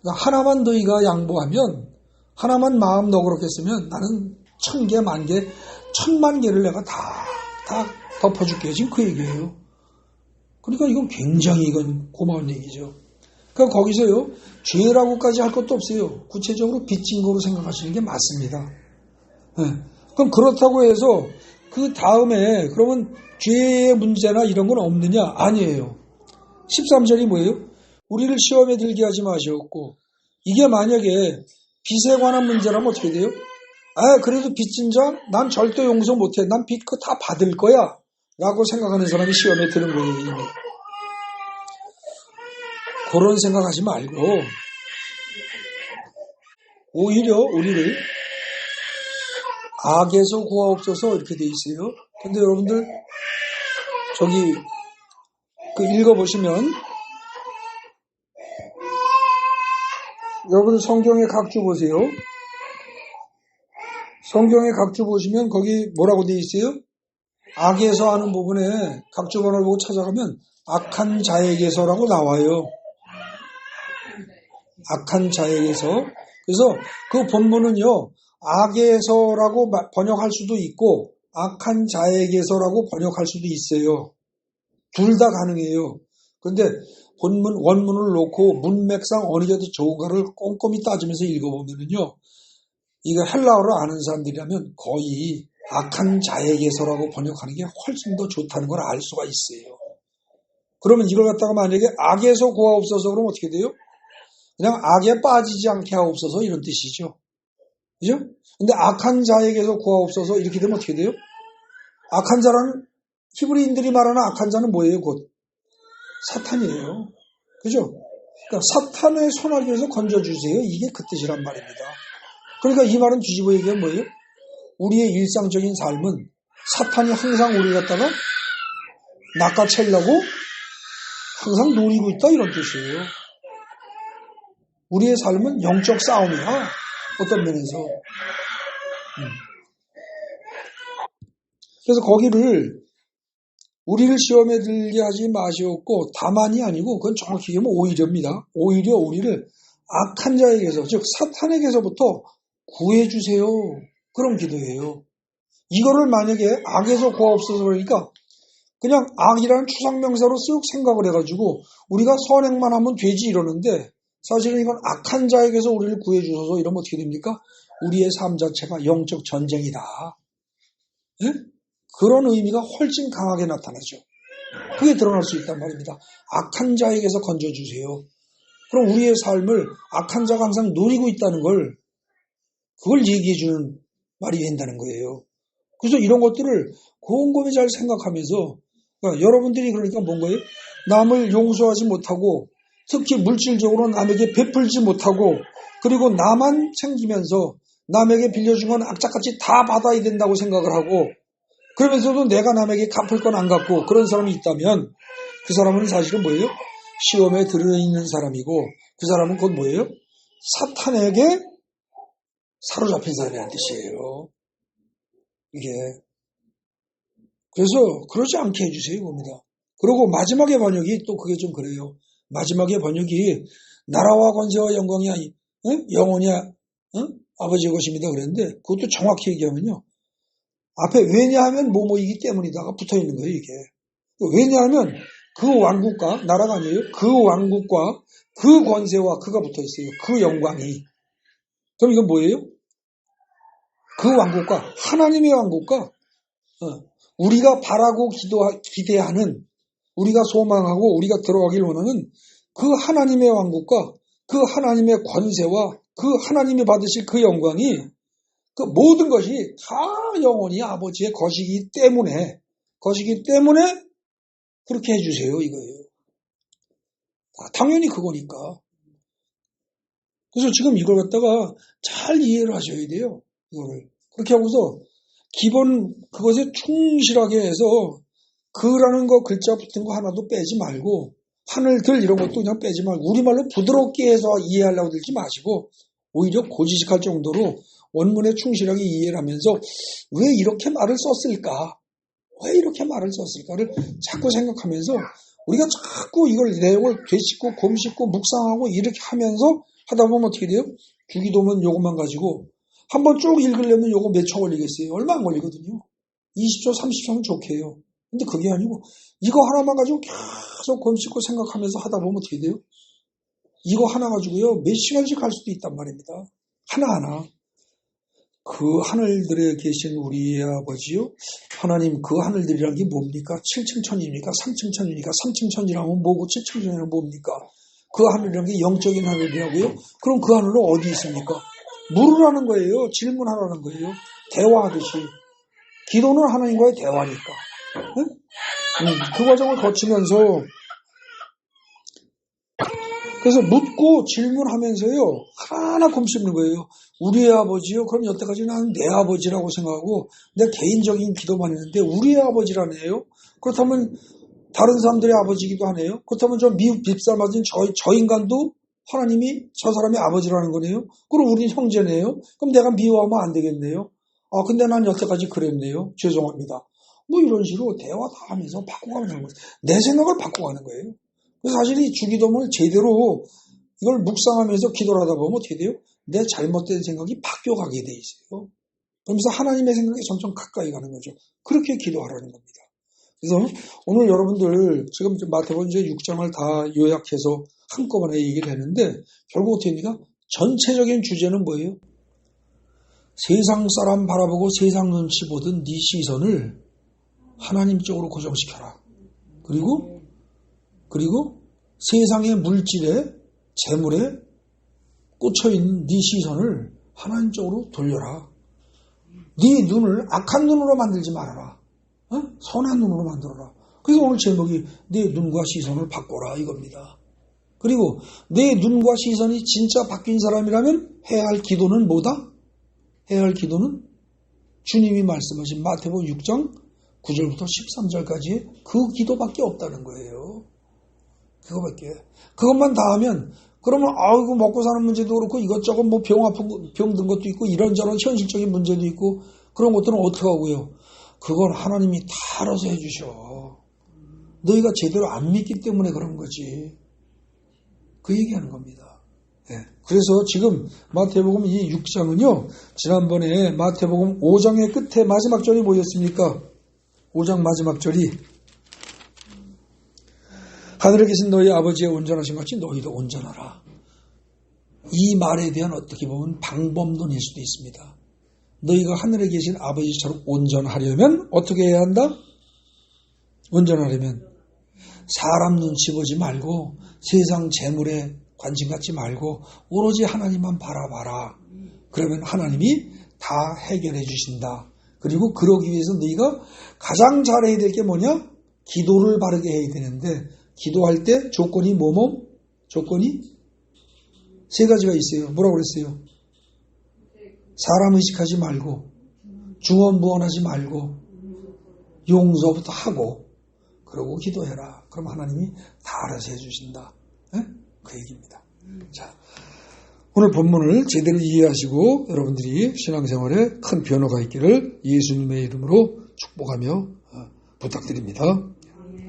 그러니까 하나만 너희가 양보하면, 하나만 마음 너그럽겠으면 나는 1000개, 10,000개, 10,000,000개를 내가 다 덮어줄게. 지금 그 얘기예요. 그러니까 이건 굉장히 고마운 얘기죠. 그러니까 거기서요, 죄라고까지 할 것도 없어요. 구체적으로 빚진 거로 생각하시는 게 맞습니다. 네. 그럼 그렇다고 해서 그 다음에 그러면 죄의 문제나 이런 건 없느냐? 아니에요. 13절이 뭐예요? 우리를 시험에 들게 하지 마시옵고, 이게 만약에 빚에 관한 문제라면 어떻게 돼요? 그래도 빚진 자 난 절대 용서 못해. 난 빚 그거 다 받을 거야 라고 생각하는 사람이 시험에 드는 거예요. 이미. 그런 생각하지 말고 오히려 우리를 악에서 구하옵소서 이렇게 돼 있어요. 근데 여러분들 저기 읽어보시면, 여러분 성경의 각주 보세요. 성경의 각주 보시면 거기 뭐라고 돼 있어요? 악에서 하는 부분에 각주 번호를 보고 찾아가면 악한 자에게서라고 나와요. 악한 자에게서. 그래서 그 본문은요, 악에서라고 번역할 수도 있고 악한 자에게서라고 번역할 수도 있어요. 둘 다 가능해요. 그런데 원문을 놓고 문맥상 어느 게 더 좋은가를 꼼꼼히 따지면서 읽어보면은요, 이거 헬라어를 아는 사람들이라면 거의 악한 자에게서라고 번역하는 게 훨씬 더 좋다는 걸 알 수가 있어요. 그러면 이걸 갖다가 만약에 악에서 구하옵소서 그러면 어떻게 돼요? 그냥 악에 빠지지 않게 하옵소서 이런 뜻이죠. 그죠? 근데 악한 자에게서 구하옵소서 이렇게 되면 어떻게 돼요? 악한 자라는, 히브리인들이 말하는 악한 자는 뭐예요? 곧 사탄이에요. 그죠? 그러니까 사탄의 손아귀에서 건져주세요. 이게 그 뜻이란 말입니다. 그러니까 이 말은 뒤집어 얘기하면 뭐예요? 우리의 일상적인 삶은 사탄이 항상 우리를 갖다가 낚아채려고 항상 노리고 있다 이런 뜻이에요. 우리의 삶은 영적 싸움이야. 어떤 면에서. 그래서 거기를 우리를 시험에 들게 하지 마시옵고, 다만이 아니고 그건 정확히 얘기하면 오히려입니다. 오히려 우리를 악한 자에게서, 즉 사탄에게서부터 구해주세요. 그런 기도예요. 이거를 만약에 악에서 구하옵소서 그러니까 그냥 악이라는 추상명사로 쓱 생각을 해가지고 우리가 선행만 하면 되지 이러는데, 사실은 이건 악한 자에게서 우리를 구해주셔서 이러면 어떻게 됩니까? 우리의 삶 자체가 영적 전쟁이다. 예? 그런 의미가 훨씬 강하게 나타나죠. 그게 드러날 수 있단 말입니다. 악한 자에게서 건져주세요. 그럼 우리의 삶을 악한 자가 항상 노리고 있다는 걸, 그걸 얘기해주는 말이 된다는 거예요. 그래서 이런 것들을 곰곰이 잘 생각하면서, 그러니까 여러분들이 그러니까 뭔 거예요? 남을 용서하지 못하고, 특히 물질적으로 남에게 베풀지 못하고, 그리고 나만 챙기면서 남에게 빌려준 건 악착같이 다 받아야 된다고 생각을 하고, 그러면서도 내가 남에게 갚을 건 안 갚고 그런 사람이 있다면 그 사람은 사실은 뭐예요? 시험에 들어있는 사람이고, 그 사람은 그건 뭐예요? 사탄에게 사로잡힌 사람이라는 뜻이에요. 이게. 그래서 그러지 않게 해주세요, 봅니다. 그리고 마지막의 번역이 또 그게 좀 그래요. 마지막의 번역이 나라와 권세와 영광이 영원히 아버지의 것입니다 그랬는데, 그것도 정확히 얘기하면요, 앞에 왜냐하면 뭐뭐이기 때문이다가 붙어있는 거예요, 이게. 왜냐하면 그 왕국과, 나라가 아니에요. 그 왕국과 그 권세와 그가 붙어 있어요. 그 영광이. 그럼 이건 뭐예요? 그 왕국과, 하나님의 왕국과 우리가 바라고 기대하는, 우리가 소망하고 우리가 들어가길 원하는 그 하나님의 왕국과 그 하나님의 권세와 그 하나님이 받으실 그 영광이, 그 모든 것이 다 영원히 아버지의 것이기 때문에 그렇게 해주세요, 이거예요. 당연히 그거니까. 그래서 지금 이걸 갖다가 잘 이해를 하셔야 돼요, 이거를. 그렇게 하고서 기본 그것에 충실하게 해서 그라는 거 글자 붙은 거 하나도 빼지 말고, 하늘들 이런 것도 그냥 빼지 말고, 우리말로 부드럽게 해서 이해하려고 들지 마시고 오히려 고지식할 정도로 원문에 충실하게 이해를 하면서 왜 이렇게 말을 썼을까? 왜 이렇게 말을 썼을까를 자꾸 생각하면서 우리가 자꾸 이걸 내용을 되짚고 곰씹고 묵상하고 이렇게 하면서 하다 보면 어떻게 돼요? 주기도문 요것만 가지고 한번 쭉 읽으려면 요거 몇 초 걸리겠어요? 얼마 안 걸리거든요. 20초, 30초면 좋게요. 근데 그게 아니고 이거 하나만 가지고 계속 곰씹고 생각하면서 하다 보면 어떻게 돼요? 이거 하나 가지고요 몇 시간씩 할 수도 있단 말입니다. 하나하나. 그 하늘들에 계신 우리의 아버지요, 하나님, 그 하늘들이란 게 뭡니까? 7층천입니까? 3층천입니까? 3층천이라면 뭐고 7층천이라면 뭡니까? 그 하늘이란 게 영적인 하늘이라고요? 그럼 그 하늘은 어디 있습니까? 물으라는 거예요. 질문하라는 거예요. 대화하듯이. 기도는 하나님과의 대화니까. 응? 그 과정을 거치면서 그래서 묻고 질문하면서요 하나하나 곰씹는 거예요. 우리의 아버지요? 그럼 여태까지 나는 내 아버지라고 생각하고 내 개인적인 기도만 했는데 우리의 아버지라네요? 그렇다면 다른 사람들의 아버지이기도 하네요? 그렇다면 저 미국 빗살 맞은 저 인간도 하나님이 저 사람의 아버지라는 거네요? 그럼 우리는 형제네요? 그럼 내가 미워하면 안 되겠네요? 아 근데 난 여태까지 그랬네요? 죄송합니다. 뭐 이런 식으로 대화 다 하면서 바꿔가는 거예요. 내 생각을 바꿔가는 거예요. 그래서 사실 이 주기도문을 제대로 이걸 묵상하면서 기도를 하다 보면 어떻게 돼요? 내 잘못된 생각이 바뀌어가게 돼 있어요. 그러면서 하나님의 생각에 점점 가까이 가는 거죠. 그렇게 기도하라는 겁니다. 그래서 오늘 여러분들 지금 마태복음 6장을 다 요약해서 한꺼번에 얘기를 했는데 결국 어떻게 됩니까? 전체적인 주제는 뭐예요? 세상 사람 바라보고 세상 눈치 보던 네 시선을 하나님 쪽으로 고정시켜라. 그리고 세상의 물질에 재물에 꽂혀있는 네 시선을 하나님 쪽으로 돌려라. 네 눈을 악한 눈으로 만들지 말아라. 선한 눈으로 만들어라. 그래서 오늘 제목이 내 눈과 시선을 바꿔라 이겁니다. 그리고 내 눈과 시선이 진짜 바뀐 사람이라면 해야 할 기도는 뭐다? 해야 할 기도는 주님이 말씀하신 마태복음 6장 9절부터 13절까지의 그 기도밖에 없다는 거예요. 그것만 다 하면 그러면 아이고 먹고 사는 문제도 그렇고 이것저것 뭐 병 든 것도 있고 이런저런 현실적인 문제도 있고 그런 것들은 어떻게 하고요? 그건 하나님이 다 알아서 해주셔. 너희가 제대로 안 믿기 때문에 그런 거지. 그 얘기하는 겁니다. 네. 그래서 지금 마태복음 이 6장은요. 지난번에 마태복음 5장의 끝에 마지막 절이 뭐였습니까? 5장 마지막 절이 하늘에 계신 너희 아버지의 온전하신 것 같이 너희도 온전하라. 이 말에 대한 어떻게 보면 방법론일 수도 있습니다. 너희가 하늘에 계신 아버지처럼 온전하려면 어떻게 해야 한다? 온전하려면 사람 눈치 보지 말고 세상 재물에 관심 갖지 말고 오로지 하나님만 바라봐라. 그러면 하나님이 다 해결해 주신다. 그리고 그러기 위해서 너희가 가장 잘해야 될 게 뭐냐? 기도를 바르게 해야 되는데 기도할 때 조건이 뭐뭐? 조건이 세 가지가 있어요. 뭐라고 그랬어요? 사람 의식하지 말고 중언부언하지 말고 용서부터 하고 그러고 기도해라. 그럼 하나님이 다 알아서 해주신다. 네? 그 얘기입니다. 자, 오늘 본문을 제대로 이해하시고 여러분들이 신앙생활에 큰 변화가 있기를 예수님의 이름으로 축복하며 부탁드립니다.